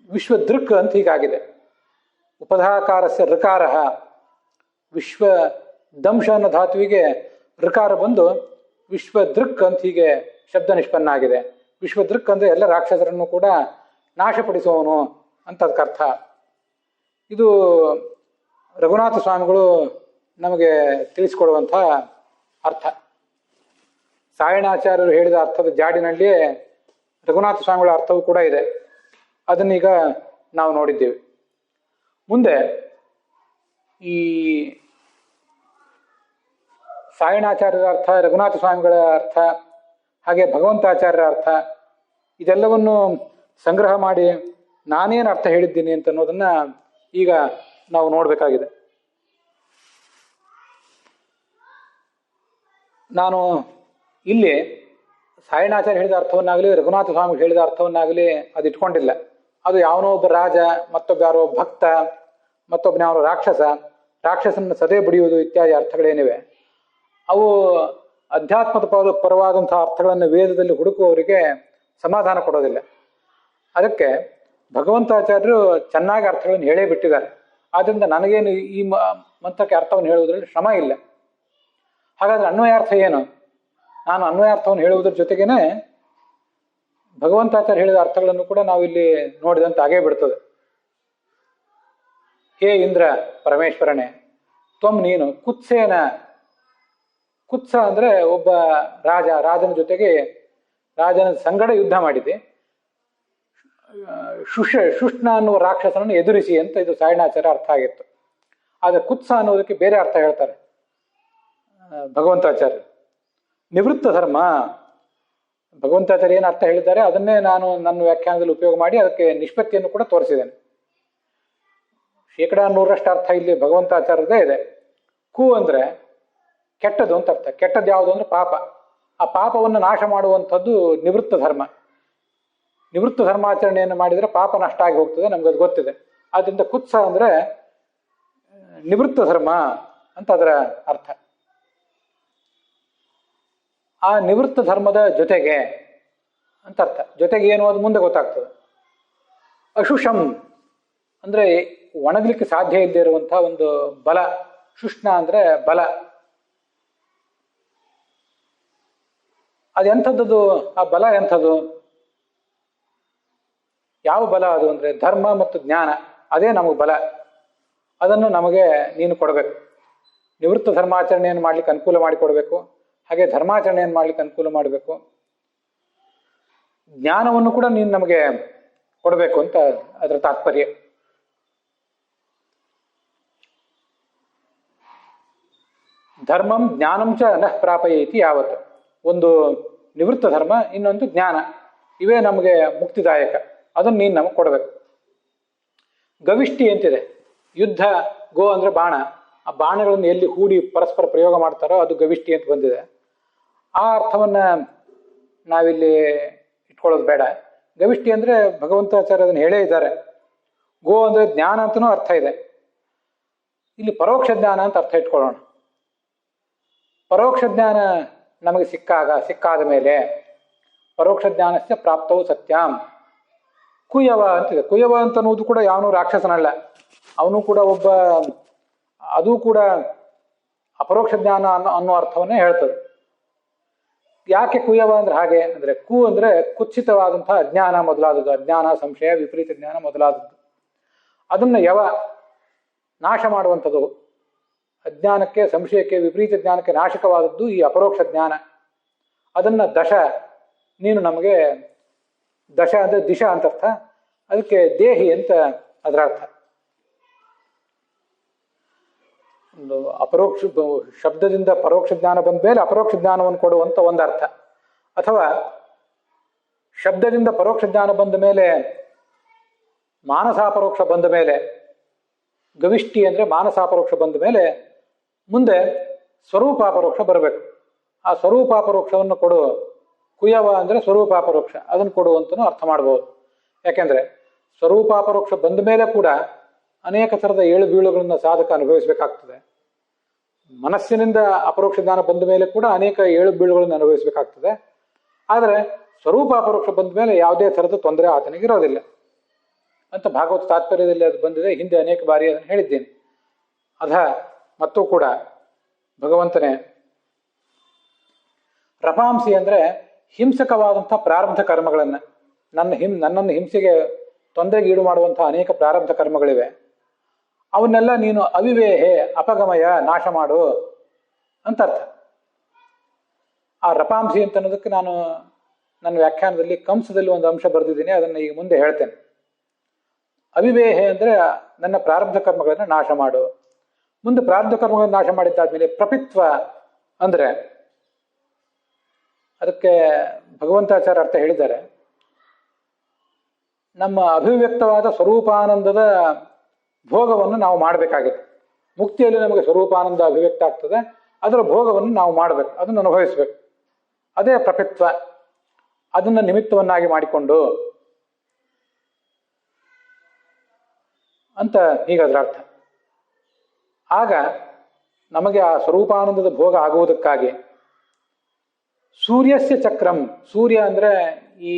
ವಿಶ್ವದೃಕ್ ಅಂತ ಹೀಗಾಗಿದೆ. ಉಪಧಾಕಾರಸ್ಯ ಋಕಾರ ವಿಶ್ವ ದಂಶ ಅನ್ನೋ ಧಾತುವಿಗೆ ಋಕಾರ ಬಂದು ವಿಶ್ವದೃಕ್ ಅಂತ ಹೀಗೆ ಶಬ್ದ ನಿಷ್ಪನ್ನ ಆಗಿದೆ. ವಿಶ್ವದೃಕ್ ಅಂದ್ರೆ ಎಲ್ಲ ರಾಕ್ಷಸರನ್ನು ಕೂಡ ನಾಶಪಡಿಸುವವನು ಅಂತ ಅದಕ್ಕರ್ಥ. ಇದು ರಘುನಾಥ ಸ್ವಾಮಿಗಳು ನಮಗೆ ತಿಳಿಸಿಕೊಡುವಂಥ ಅರ್ಥ. ಸಾಯಣಾಚಾರ್ಯರು ಹೇಳಿದ ಅರ್ಥದ ಜಾಡಿನಲ್ಲಿಯೇ ರಘುನಾಥ ಸ್ವಾಮಿಗಳ ಅರ್ಥವೂ ಕೂಡ ಇದೆ. ಅದನ್ನೀಗ ನಾವು ನೋಡಿದ್ದೇವೆ. ಮುಂದೆ ಈ ಸಾಯಣಾಚಾರ್ಯರ ಅರ್ಥ, ರಘುನಾಥ ಸ್ವಾಮಿಗಳ ಅರ್ಥ, ಹಾಗೆ ಭಗವಂತಾಚಾರ್ಯರ ಅರ್ಥ, ಇದೆಲ್ಲವನ್ನು ಸಂಗ್ರಹ ಮಾಡಿ ನಾನೇನು ಅರ್ಥ ಹೇಳಿದ್ದೀನಿ ಅಂತ ಅನ್ನೋದನ್ನ ಈಗ ನಾವು ನೋಡಬೇಕಾಗಿದೆ. ನಾನು ಇಲ್ಲಿ ಸಾಯಣಾಚಾರ್ಯ ಹೇಳಿದ ಅರ್ಥವನ್ನಾಗಲಿ ರಘುನಾಥ ಸ್ವಾಮಿ ಹೇಳಿದ ಅರ್ಥವನ್ನಾಗಲಿ ಅದು ಇಟ್ಕೊಂಡಿಲ್ಲ. ಅದು ಯಾವನೋ ಒಬ್ಬ ರಾಜ, ಮತ್ತೊಬ್ಬ ಯಾರೋ ಭಕ್ತ, ಮತ್ತೊಬ್ಬನ ಯಾರೋ ರಾಕ್ಷಸನ ಸದೆ ಬಡಿಯುವುದು ಇತ್ಯಾದಿ ಅರ್ಥಗಳೇನಿವೆ ಅವು ಅಧ್ಯಾತ್ಮದ ಪರವಾದಂತಹ ಅರ್ಥಗಳನ್ನು ವೇದದಲ್ಲಿ ಹುಡುಕುವವರಿಗೆ ಸಮಾಧಾನ ಕೊಡೋದಿಲ್ಲ. ಅದಕ್ಕೆ ಭಗವಂತಾಚಾರ್ಯರು ಚೆನ್ನಾಗಿ ಅರ್ಥಗಳನ್ನು ಹೇಳೇ ಬಿಟ್ಟಿದ್ದಾರೆ. ಆದ್ದರಿಂದ ನನಗೇನು ಈ ಮಂತ್ರಕ್ಕೆ ಅರ್ಥವನ್ನು ಹೇಳುವುದರಲ್ಲಿ ಶ್ರಮ ಇಲ್ಲ. ಹಾಗಾದ್ರೆ ಅನ್ವಯಾರ್ಥ ಏನು? ನಾನು ಅನ್ವಯಾರ್ಥವನ್ನು ಹೇಳುವುದರ ಜೊತೆಗೇನೆ ಭಗವಂತಾಚಾರ್ಯ ಹೇಳಿದ ಅರ್ಥಗಳನ್ನು ಕೂಡ ನಾವು ಇಲ್ಲಿ ನೋಡಿದಂತೆ ಆಗೇ ಬಿಡ್ತದೆ. ಹೇ ಇಂದ್ರ ಪರಮೇಶ್ವರನೇ, ತ್ವಂ ನೀನು ಕುತ್ಸೇನ. ಕುತ್ಸ ಅಂದ್ರೆ ಒಬ್ಬ ರಾಜನ ಜೊತೆಗೆ ರಾಜನ ಸಂಗಡ ಯುದ್ಧ ಮಾಡಿದೆ. ಶುಷ್ಣ ಅನ್ನುವ ರಾಕ್ಷಸನನ್ನು ಎದುರಿಸಿ ಅಂತ ಇದು ಸಾಯಣಾಚಾರ್ಯ ಅರ್ಥ ಆಗಿತ್ತು. ಆದ್ರೆ ಕುತ್ಸ ಅನ್ನೋದಕ್ಕೆ ಬೇರೆ ಅರ್ಥ ಹೇಳ್ತಾರೆ ಭಗವಂತಾಚಾರ್ಯ. ನಿವೃತ್ತ ಧರ್ಮ. ಭಗವಂತಾಚಾರ್ಯ ಏನು ಅರ್ಥ ಹೇಳಿದ್ದಾರೆ ಅದನ್ನೇ ನಾನು ನನ್ನ ವ್ಯಾಖ್ಯಾನದಲ್ಲಿ ಉಪಯೋಗ ಮಾಡಿ ಅದಕ್ಕೆ ನಿಷ್ಪತ್ತಿಯನ್ನು ಕೂಡ ತೋರಿಸಿದ್ದೇನೆ. 100% ಅರ್ಥ ಇಲ್ಲಿ ಭಗವಂತಾಚಾರ್ಯದೇ ಇದೆ. ಕು ಅಂದ್ರೆ ಕೆಟ್ಟದ್ದು ಅಂತ ಅರ್ಥ. ಕೆಟ್ಟದ್ದು ಯಾವುದು ಅಂದ್ರೆ ಪಾಪ. ಆ ಪಾಪವನ್ನು ನಾಶ ಮಾಡುವಂಥದ್ದು ನಿವೃತ್ತ ಧರ್ಮ. ನಿವೃತ್ತ ಧರ್ಮಾಚರಣೆಯನ್ನು ಮಾಡಿದರೆ ಪಾಪ ನಷ್ಟ ಆಗಿ ಹೋಗ್ತದೆ, ನಮ್ಗೆ ಅದು ಗೊತ್ತಿದೆ. ಆದ್ರಿಂದ ಕುತ್ಸ ಅಂದ್ರೆ ನಿವೃತ್ತ ಧರ್ಮ ಅಂತ ಅದರ ಅರ್ಥ. ಆ ನಿವೃತ್ತ ಧರ್ಮದ ಜೊತೆಗೆ ಅಂತ ಅರ್ಥ. ಜೊತೆಗೆ ಏನು ಅದು ಮುಂದೆ ಗೊತ್ತಾಗ್ತದೆ. ಅಶುಷಂ ಅಂದ್ರೆ ಒಣಗಲಿಕ್ಕೆ ಸಾಧ್ಯ ಇಲ್ಲದೆ ಇರುವಂತಹ ಒಂದು ಬಲ. ಶುಷ್ಣ ಅಂದ್ರೆ ಬಲ. ಅದೆಂಥದ್ದು ಆ ಬಲ ಎಂಥದ್ದು? ಯಾವ ಬಲ ಅದು ಅಂದರೆ ಧರ್ಮ ಮತ್ತು ಜ್ಞಾನ, ಅದೇ ನಮಗೆ ಬಲ. ಅದನ್ನು ನಮಗೆ ನೀನು ಕೊಡಬೇಕು. ನಿವೃತ್ತ ಧರ್ಮಾಚರಣೆಯನ್ನು ಮಾಡ್ಲಿಕ್ಕೆ ಅನುಕೂಲ ಮಾಡಿಕೊಡ್ಬೇಕು, ಹಾಗೆ ಧರ್ಮಾಚರಣೆಯನ್ನು ಮಾಡ್ಲಿಕ್ಕೆ ಅನುಕೂಲ ಮಾಡಬೇಕು. ಜ್ಞಾನವನ್ನು ಕೂಡ ನೀನು ನಮಗೆ ಕೊಡಬೇಕು ಅಂತ ಅದರ ತಾತ್ಪರ್ಯ. ಧರ್ಮಂ ಜ್ಞಾನಂ ಚ ನಃ ಪ್ರಾಪಯೇತಿ ಯಾವತ್ತು. ಒಂದು ನಿವೃತ್ತ ಧರ್ಮ, ಇನ್ನೊಂದು ಜ್ಞಾನ, ಇವೇ ನಮಗೆ ಮುಕ್ತಿದಾಯಕ. ಅದನ್ನು ನೀನು ನಮಗೆ ಕೊಡಬೇಕು. ಗವಿಷ್ಟಿ ಅಂತಿದೆ. ಯುದ್ಧ, ಗೋ ಅಂದರೆ ಬಾಣ. ಆ ಬಾಣಗಳನ್ನು ಎಲ್ಲಿ ಹೂಡಿ ಪರಸ್ಪರ ಪ್ರಯೋಗ ಮಾಡ್ತಾರೋ ಅದು ಗವಿಷ್ಟಿ ಅಂತ ಬಂದಿದೆ. ಆ ಅರ್ಥವನ್ನು ನಾವಿಲ್ಲಿ ಇಟ್ಕೊಳ್ಳೋದು ಬೇಡ. ಗವಿಷ್ಟಿ ಅಂದರೆ ಭಗವಂತಾಚಾರ್ಯ ಅದನ್ನು ಹೇಳೇ ಇದ್ದಾರೆ. ಗೋ ಅಂದರೆ ಜ್ಞಾನ ಅಂತನೂ ಅರ್ಥ ಇದೆ. ಇಲ್ಲಿ ಪರೋಕ್ಷ ಜ್ಞಾನ ಅಂತ ಅರ್ಥ ಇಟ್ಕೊಳ್ಳೋಣ. ಪರೋಕ್ಷ ಜ್ಞಾನ ನಮಗೆ ಸಿಕ್ಕಾದ ಮೇಲೆ ಪರೋಕ್ಷ ಜ್ಞಾನಸ್ಯ ಪ್ರಾಪ್ತವು ಸತ್ಯಂ. ಕುಯವ ಅಂತಿದೆ. ಕುಯವ ಅಂತ ಅನ್ನೋದು ಕೂಡ ಯಾವನು ರಾಕ್ಷಸನಲ್ಲ, ಅವನು ಕೂಡ ಒಬ್ಬ, ಅದು ಕೂಡ ಅಪರೋಕ್ಷ ಜ್ಞಾನ ಅನ್ನೋ ಅರ್ಥವನ್ನೇ ಹೇಳ್ತದೆ. ಯಾಕೆ ಕುಯವ ಅಂದ್ರೆ ಹಾಗೆ ಅಂದ್ರೆ, ಕು ಅಂದ್ರೆ ಕುತ್ಸಿತವಾದಂತಹ ಅಜ್ಞಾನ ಮೊದಲಾದದ್ದು, ಅಜ್ಞಾನ, ಸಂಶಯ, ವಿಪರೀತ ಜ್ಞಾನ ಮೊದಲಾದದ್ದು. ಅದನ್ನ ಯವ ನಾಶ ಮಾಡುವಂಥದ್ದು. ಅಜ್ಞಾನಕ್ಕೆ, ಸಂಶಯಕ್ಕೆ, ವಿಪರೀತ ಜ್ಞಾನಕ್ಕೆ ನಾಶಕವಾದದ್ದು ಈ ಅಪರೋಕ್ಷ ಜ್ಞಾನ. ಅದನ್ನ ದಶ ನೀನು ನಮಗೆ, ದಶ ಅಂದ್ರೆ ದಿಶಾ ಅಂತ ಅರ್ಥ, ಅದಕ್ಕೆ ದೇಹಿ ಅಂತ ಅದರ ಅರ್ಥ. ಒಂದು ಅಪರೋಕ್ಷ ಶಬ್ದದಿಂದ ಪರೋಕ್ಷ ಜ್ಞಾನ ಬಂದ ಮೇಲೆ ಅಪರೋಕ್ಷ ಜ್ಞಾನವನ್ನು ಕೊಡುವಂತ ಒಂದು ಅರ್ಥ, ಅಥವಾ ಶಬ್ದದಿಂದ ಪರೋಕ್ಷ ಜ್ಞಾನ ಬಂದ ಮೇಲೆ ಮಾನಸಾಪರೋಕ್ಷ ಬಂದ ಮೇಲೆ, ಗವಿಷ್ಟಿ ಅಂದ್ರೆ ಮಾನಸಾಪರೋಕ್ಷ ಬಂದ ಮೇಲೆ ಮುಂದೆ ಸ್ವರೂಪಾಪರೋಕ್ಷ ಬರಬೇಕು. ಆ ಸ್ವರೂಪಾಪರೋಕ್ಷವನ್ನು ಕೊಡು. ಕುಯವ ಅಂದ್ರೆ ಸ್ವರೂಪಾಪರೋಕ್ಷ, ಅದನ್ನು ಕೊಡುವಂತನೂ ಅರ್ಥ ಮಾಡ್ಬೋದು. ಯಾಕೆಂದ್ರೆ ಸ್ವರೂಪಾಪರೋಕ್ಷ ಬಂದ ಮೇಲೆ ಕೂಡ ಅನೇಕ ಥರದ ಏಳು ಬೀಳುಗಳನ್ನ ಸಾಧಕ ಅನುಭವಿಸಬೇಕಾಗ್ತದೆ. ಮನಸ್ಸಿನಿಂದ ಅಪರೋಕ್ಷ ಜ್ಞಾನ ಬಂದ ಮೇಲೆ ಕೂಡ ಅನೇಕ ಏಳು ಬೀಳುಗಳನ್ನು ಅನುಭವಿಸಬೇಕಾಗ್ತದೆ. ಆದರೆ ಸ್ವರೂಪಾಪರೋಕ್ಷ ಬಂದ ಮೇಲೆ ಯಾವುದೇ ಥರದ ತೊಂದರೆ ಆತನಿಗೆ ಇರೋದಿಲ್ಲ ಅಂತ ಭಾಗವತ ತಾತ್ಪರ್ಯದಲ್ಲಿ ಅದು ಬಂದಿದೆ. ಹಿಂದೆ ಅನೇಕ ಬಾರಿ ಅದನ್ನು ಹೇಳಿದ್ದೇನೆ. ಮತ್ತೂ ಕೂಡ ಭಗವಂತನೇ ರಪಾಂಸಿ ಅಂದ್ರೆ ಹಿಂಸಕವಾದಂಥ ಪ್ರಾರಬ್ಧ ಕರ್ಮಗಳನ್ನು, ನನ್ನನ್ನು ಹಿಂಸೆಗೆ ತೊಂದರೆಗೆ ಈಡು ಮಾಡುವಂತಹ ಅನೇಕ ಪ್ರಾರಬ್ಧ ಕರ್ಮಗಳಿವೆ. ಅವನ್ನೆಲ್ಲ ನೀನು ಅವಿವೇಹೆ, ಅಪಗಮಯ, ನಾಶ ಮಾಡು ಅಂತ ಅರ್ಥ. ಆ ರಪಾಂಸಿ ಅಂತ ಅನ್ನೋದಕ್ಕೆ ನಾನು ನನ್ನ ವ್ಯಾಖ್ಯಾನದಲ್ಲಿ ಕಂಸದಲ್ಲಿ ಒಂದು ಅಂಶ ಬರೆದಿದ್ದೀನಿ, ಅದನ್ನು ಈಗ ಮುಂದೆ ಹೇಳ್ತೇನೆ. ಅವಿವೇಹೆ ಅಂದ್ರೆ ನನ್ನ ಪ್ರಾರಬ್ಧ ಕರ್ಮಗಳನ್ನು ನಾಶ ಮಾಡು. ಮುಂದೆ ಪ್ರಾರಬ್ಧ ಕರ್ಮಗಳನ್ನು ನಾಶ ಮಾಡಿದ್ದಾದ್ಮೇಲೆ ಪ್ರಪಿತ್ವ ಅಂದ್ರೆ, ಅದಕ್ಕೆ ಭಗವಂತಾಚಾರ್ಯ ಅರ್ಥ ಹೇಳಿದ್ದಾರೆ. ನಮ್ಮ ಅಭಿವ್ಯಕ್ತವಾದ ಸ್ವರೂಪಾನಂದದ ಭೋಗವನ್ನು ನಾವು ಮಾಡಬೇಕಾಗಿದೆ. ಮುಕ್ತಿಯಲ್ಲಿ ನಮಗೆ ಸ್ವರೂಪಾನಂದ ಅಭಿವ್ಯಕ್ತ ಆಗ್ತದೆ, ಅದರ ಭೋಗವನ್ನು ನಾವು ಮಾಡಬೇಕು, ಅದನ್ನು ಅನುಭವಿಸ್ಬೇಕು. ಅದೇ ಪ್ರಪಿತ್ವ. ಅದನ್ನು ನಿಮಿತ್ತವನ್ನಾಗಿ ಮಾಡಿಕೊಂಡು ಅಂತ ಹೀಗದರ ಅರ್ಥ. ಆಗ ನಮಗೆ ಆ ಸ್ವರೂಪಾನಂದದ ಭೋಗ ಆಗುವುದಕ್ಕಾಗಿ ಸೂರ್ಯಸ್ಯ ಚಕ್ರಂ, ಸೂರ್ಯ ಅಂದ್ರೆ ಈ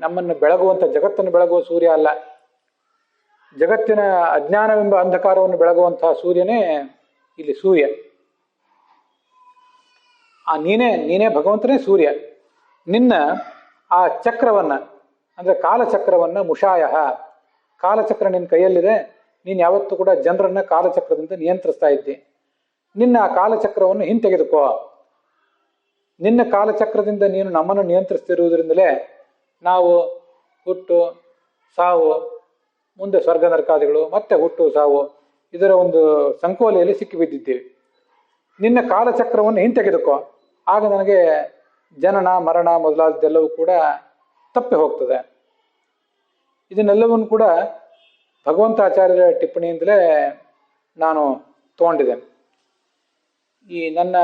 ನಮ್ಮನ್ನು ಬೆಳಗುವಂಥ, ಜಗತ್ತನ್ನು ಬೆಳಗುವ ಸೂರ್ಯ ಅಲ್ಲ, ಜಗತ್ತಿನ ಅಜ್ಞಾನವೆಂಬ ಅಂಧಕಾರವನ್ನು ಬೆಳಗುವಂತಹ ಸೂರ್ಯನೇ ಇಲ್ಲಿ ಸೂರ್ಯ. ನೀನೇ ಭಗವಂತನೇ ಸೂರ್ಯ. ನಿನ್ನ ಆ ಚಕ್ರವನ್ನ ಅಂದ್ರೆ ಕಾಲಚಕ್ರವನ್ನ, ಮುಷಾಯ, ಕಾಲಚಕ್ರ ನಿನ್ನ ಕೈಯಲ್ಲಿದೆ. ನೀನು ಯಾವತ್ತೂ ಕೂಡ ಜನರನ್ನ ಕಾಲಚಕ್ರದಿಂದ ನಿಯಂತ್ರಿಸ್ತಾ ಇದ್ದಿ. ನಿನ್ನ ಆ ಕಾಲಚಕ್ರವನ್ನು ಹಿಂತೆಗೆದುಕೋ. ನಿನ್ನ ಕಾಲಚಕ್ರದಿಂದ ನೀನು ನಮ್ಮನ್ನು ನಿಯಂತ್ರಿಸ್ತಿರುವುದರಿಂದಲೇ ನಾವು ಹುಟ್ಟು, ಸಾವು, ಮುಂದೆ ಸ್ವರ್ಗ ನರಕಾದಿಗಳು, ಮತ್ತೆ ಹುಟ್ಟು, ಸಾವು, ಇದರ ಒಂದು ಸಂಕೋಲೆಯಲ್ಲಿ ಸಿಕ್ಕಿಬಿದ್ದಿದ್ದೀವಿ. ನಿನ್ನ ಕಾಲಚಕ್ರವನ್ನು ಹಿಂತೆಗೆದುಕೋ. ಆಗ ನನಗೆ ಜನನ, ಮರಣ ಮೊದಲಾದದ್ದೆಲ್ಲವೂ ಕೂಡ ತಪ್ಪಿ ಹೋಗ್ತದೆ. ಇದನ್ನೆಲ್ಲವನ್ನು ಕೂಡ ಭಗವಂತಾಚಾರ್ಯರ ಟಿಪ್ಪಣಿಯಿಂದಲೇ ನಾನು ತಗೊಂಡಿದ್ದೇನೆ. ಈ ನನ್ನ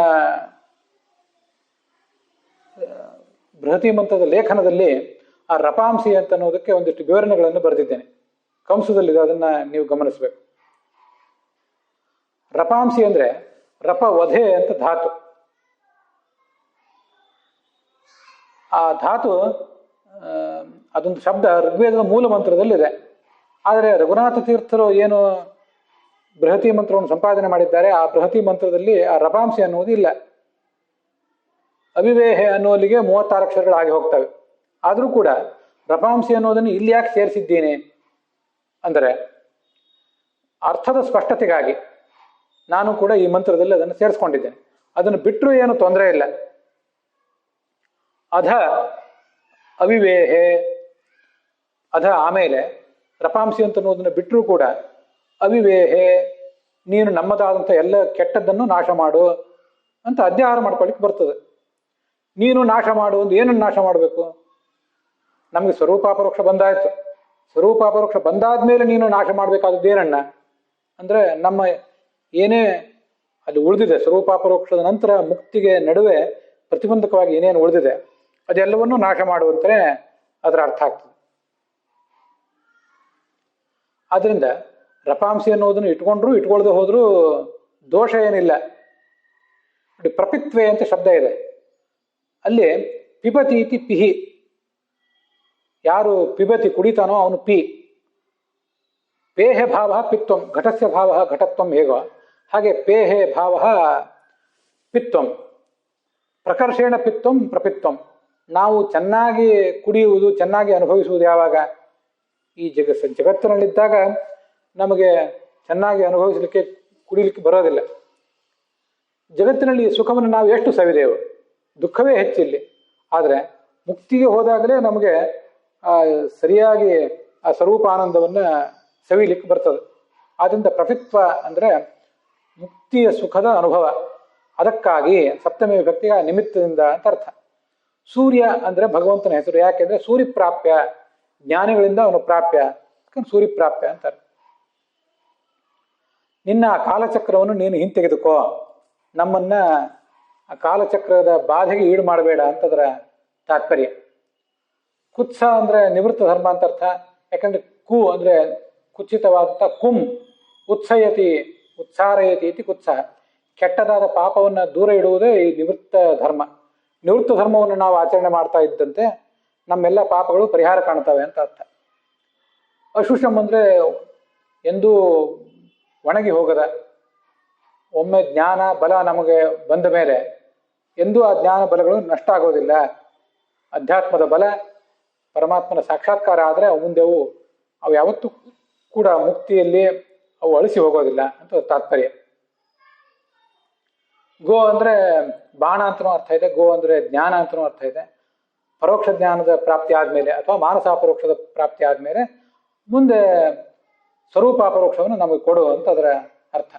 ಬೃಹತಿ ಮಂತ್ರದ ಲೇಖನದಲ್ಲಿ ಆ ರಪಾಂಸಿ ಅಂತ ಅನ್ನೋದಕ್ಕೆ ಒಂದಿಷ್ಟು ವಿವರಣೆಗಳನ್ನು ಬರೆದಿದ್ದೇನೆ. ಕಂಸದಲ್ಲಿದೆ, ಅದನ್ನ ನೀವು ಗಮನಿಸಬೇಕು. ರಪಾಂಸಿ ಅಂದ್ರೆ ರಪ ವಧೆ ಅಂತ ಧಾತು. ಆ ಧಾತು ಅದೊಂದು ಶಬ್ದ ಋಗ್ವೇದದ ಮೂಲ ಮಂತ್ರದಲ್ಲಿದೆ. ಆದರೆ ರಘುನಾಥ ತೀರ್ಥರು ಏನು ಬೃಹತಿ ಮಂತ್ರವನ್ನು ಸಂಪಾದನೆ ಮಾಡಿದ್ದಾರೆ, ಆ ಬೃಹತಿ ಮಂತ್ರದಲ್ಲಿ ಆ ರಪಾಂಸಿ ಅನ್ನುವುದು ಇಲ್ಲ. ಅವಿವೇಹೆ ಅನ್ನೋಲ್ಲಿಗೆ 36 ಅಕ್ಷರಗಳಾಗಿ ಹೋಗ್ತವೆ. ಆದರೂ ಕೂಡ ರಪಾಂಸಿ ಅನ್ನೋದನ್ನು ಇಲ್ಲಿ ಯಾಕೆ ಸೇರಿಸಿದ್ದೀನಿ ಅಂದರೆ ಅರ್ಥದ ಸ್ಪಷ್ಟತೆಗಾಗಿ ನಾನು ಕೂಡ ಈ ಮಂತ್ರದಲ್ಲಿ ಅದನ್ನು ಸೇರಿಸ್ಕೊಂಡಿದ್ದೇನೆ. ಅದನ್ನು ಬಿಟ್ಟರೂ ಏನು ತೊಂದರೆ ಇಲ್ಲ. ಅಧ ಅವಿವೇಹೆ, ಅಧ ಆಮೇಲೆ ರಪಾಂಸಿ ಅಂತ ಅನ್ನೋದನ್ನು ಬಿಟ್ಟರೂ ಕೂಡ ಅವಿವೇಹೆ, ನೀನು ನಮ್ಮದಾದಂಥ ಎಲ್ಲ ಕೆಟ್ಟದ್ದನ್ನು ನಾಶ ಮಾಡು ಅಂತ ಅಧ್ಯಾಹಾರ ಮಾಡ್ಕೊಳ್ಳಿಕ್ಕೆ ಬರ್ತದೆ. ನೀನು ನಾಶ ಮಾಡು ಒಂದು ಏನನ್ನು ನಾಶ ಮಾಡಬೇಕು? ನಮಗೆ ಸ್ವರೂಪಾಪರೋಕ್ಷ ಬಂದಾಯ್ತು. ಸ್ವರೂಪಾಪರೋಕ್ಷ ಬಂದಾದ್ಮೇಲೆ ನೀನು ನಾಶ ಮಾಡಬೇಕಾದದ್ದು ಏನನ್ನ ಅಂದರೆ ನಮ್ಮ ಏನೇ ಅಲ್ಲಿ ಉಳಿದಿದೆ, ಸ್ವರೂಪಾಪರೋಕ್ಷದ ನಂತರ ಮುಕ್ತಿಗೆ ನಡುವೆ ಪ್ರತಿಬಂಧಕವಾಗಿ ಏನೇನು ಉಳಿದಿದೆ ಅದೆಲ್ಲವನ್ನೂ ನಾಶ ಮಾಡುವಂತೆ ಅದರ ಅರ್ಥ ಆಗ್ತದೆ. ಆದ್ರಿಂದ ರಪಾಂಸಿ ಅನ್ನೋದನ್ನು ಇಟ್ಕೊಂಡ್ರು ಇಟ್ಕೊಳ್ದೆ ಹೋದ್ರೂ ದೋಷ ಏನಿಲ್ಲ. ನೋಡಿ, ಪ್ರಪಿತ್ವೆ ಅಂತ ಶಬ್ದ ಇದೆ. ಅಲ್ಲಿ ಪಿಬತಿ ಇತಿ ಪಿಹಿ, ಯಾರು ಪಿಬತಿ ಕುಡಿತಾನೋ ಅವನು ಪಿ. ಪೇಹೆ ಭಾವ ಪಿತ್ವಂ, ಘಟಸ್ಯ ಭಾವ ಘಟತ್ವಂ ಹೇಗೋ ಹಾಗೆ ಪೇಹೆ ಭಾವ ಪಿತ್ವಂ, ಪ್ರಕರ್ಷೇಣ ಪಿತ್ವಂ ಪ್ರಪಿತ್ವಂ. ನಾವು ಚೆನ್ನಾಗಿ ಕುಡಿಯುವುದು, ಚೆನ್ನಾಗಿ ಅನುಭವಿಸುವುದು ಯಾವಾಗ? ಈ ಜಗತ್ತಿನಲ್ಲಿದ್ದಾಗ ನಮಗೆ ಚೆನ್ನಾಗಿ ಅನುಭವಿಸಲಿಕ್ಕೆ ಕುಡಿಲಿಕ್ಕೆ ಬರೋದಿಲ್ಲ. ಜಗತ್ತಿನಲ್ಲಿ ಸುಖವನ್ನು ನಾವು ಎಷ್ಟು ಸವಿದೆವು, ದುಃಖವೇ ಹೆಚ್ಚಿಲ್ಲಿ. ಆದರೆ ಮುಕ್ತಿಗೆ ಹೋದಾಗಲೇ ನಮಗೆ ಸರಿಯಾಗಿ ಆ ಸ್ವರೂಪಾನಂದವನ್ನು ಸವಿಲಿಕ್ಕೆ ಬರ್ತದೆ. ಆದ್ದರಿಂದ ಪ್ರಪಿತ್ವ ಅಂದರೆ ಮುಕ್ತಿಯ ಸುಖದ ಅನುಭವ. ಅದಕ್ಕಾಗಿ ಸಪ್ತಮಿ ವಿಭಕ್ತಿಯ ನಿಮಿತ್ತದಿಂದ ಅಂತ ಅರ್ಥ. ಸೂರ್ಯ ಅಂದರೆ ಭಗವಂತನ ಹೆಸರು. ಯಾಕೆಂದ್ರೆ ಸೂರ್ಯಪ್ರಾಪ್ಯ, ಜ್ಞಾನಿಗಳಿಂದ ಅವನು ಪ್ರಾಪ್ಯ, ಸೂರ್ಯಪ್ರಾಪ್ಯ ಅಂತಾರೆ. ನಿನ್ನ ಕಾಲಚಕ್ರವನ್ನು ನೀನು ಹಿಂತೆಗೆದುಕೋ, ನಮ್ಮನ್ನ ಆ ಕಾಲಚಕ್ರದ ಬಾಧೆಗೆ ಈಡು ಮಾಡಬೇಡ ಅಂತದರ ತಾತ್ಪರ್ಯ. ಕುತ್ಸ ಅಂದ್ರೆ ನಿವೃತ್ತ ಧರ್ಮ ಅಂತ ಅರ್ಥ. ಯಾಕಂದ್ರೆ ಕು ಅಂದ್ರೆ ಕುಚಿತವಾದಂಥ, ಕುಂ ಉತ್ಸಯತಿ ಉತ್ಸಾರಯತಿ ಇತಿ ಕುತ್ಸ. ಕೆಟ್ಟದಾದ ಪಾಪವನ್ನು ದೂರ ಇಡುವುದೇ ಈ ನಿವೃತ್ತ ಧರ್ಮ. ನಿವೃತ್ತ ಧರ್ಮವನ್ನು ನಾವು ಆಚರಣೆ ಮಾಡ್ತಾ ಇದ್ದಂತೆ ನಮ್ಮೆಲ್ಲ ಪಾಪಗಳು ಪರಿಹಾರ ಕಾಣ್ತವೆ ಅಂತ ಅರ್ಥ. ಅಶುಷಂ ಅಂದ್ರೆ ಎಂದೂ ಒಣಗಿ ಹೋಗದ. ಒಮ್ಮೆ ಜ್ಞಾನ ಬಲ ನಮಗೆ ಬಂದ ಮೇಲೆ ಎಂದೂ ಆ ಜ್ಞಾನ ಬಲಗಳು ನಷ್ಟ ಆಗೋದಿಲ್ಲ. ಅಧ್ಯಾತ್ಮದ ಬಲ, ಪರಮಾತ್ಮನ ಸಾಕ್ಷಾತ್ಕಾರ ಆದರೆ ಮುಂದೆ ಅವು ಯಾವತ್ತೂ ಕೂಡ ಮುಕ್ತಿಯಲ್ಲಿ ಅವು ಅಳಿಸಿ ಹೋಗೋದಿಲ್ಲ ಅಂತ ತಾತ್ಪರ್ಯ. ಗೋ ಅಂದ್ರೆ ಬಾಣ ಅಂತನೂ ಅರ್ಥ ಇದೆ, ಗೋ ಅಂದ್ರೆ ಜ್ಞಾನ ಅಂತನೂ ಅರ್ಥ ಇದೆ. ಪರೋಕ್ಷ ಜ್ಞಾನದ ಪ್ರಾಪ್ತಿ ಆದ್ಮೇಲೆ ಅಥವಾ ಮಾನಸಾಪರೋಕ್ಷದ ಪ್ರಾಪ್ತಿ ಆದ್ಮೇಲೆ ಮುಂದೆ ಸ್ವರೂಪಾಪರೋಕ್ಷವನ್ನು ನಮಗೆ ಕೊಡು ಅಂತ ಅದರ ಅರ್ಥ.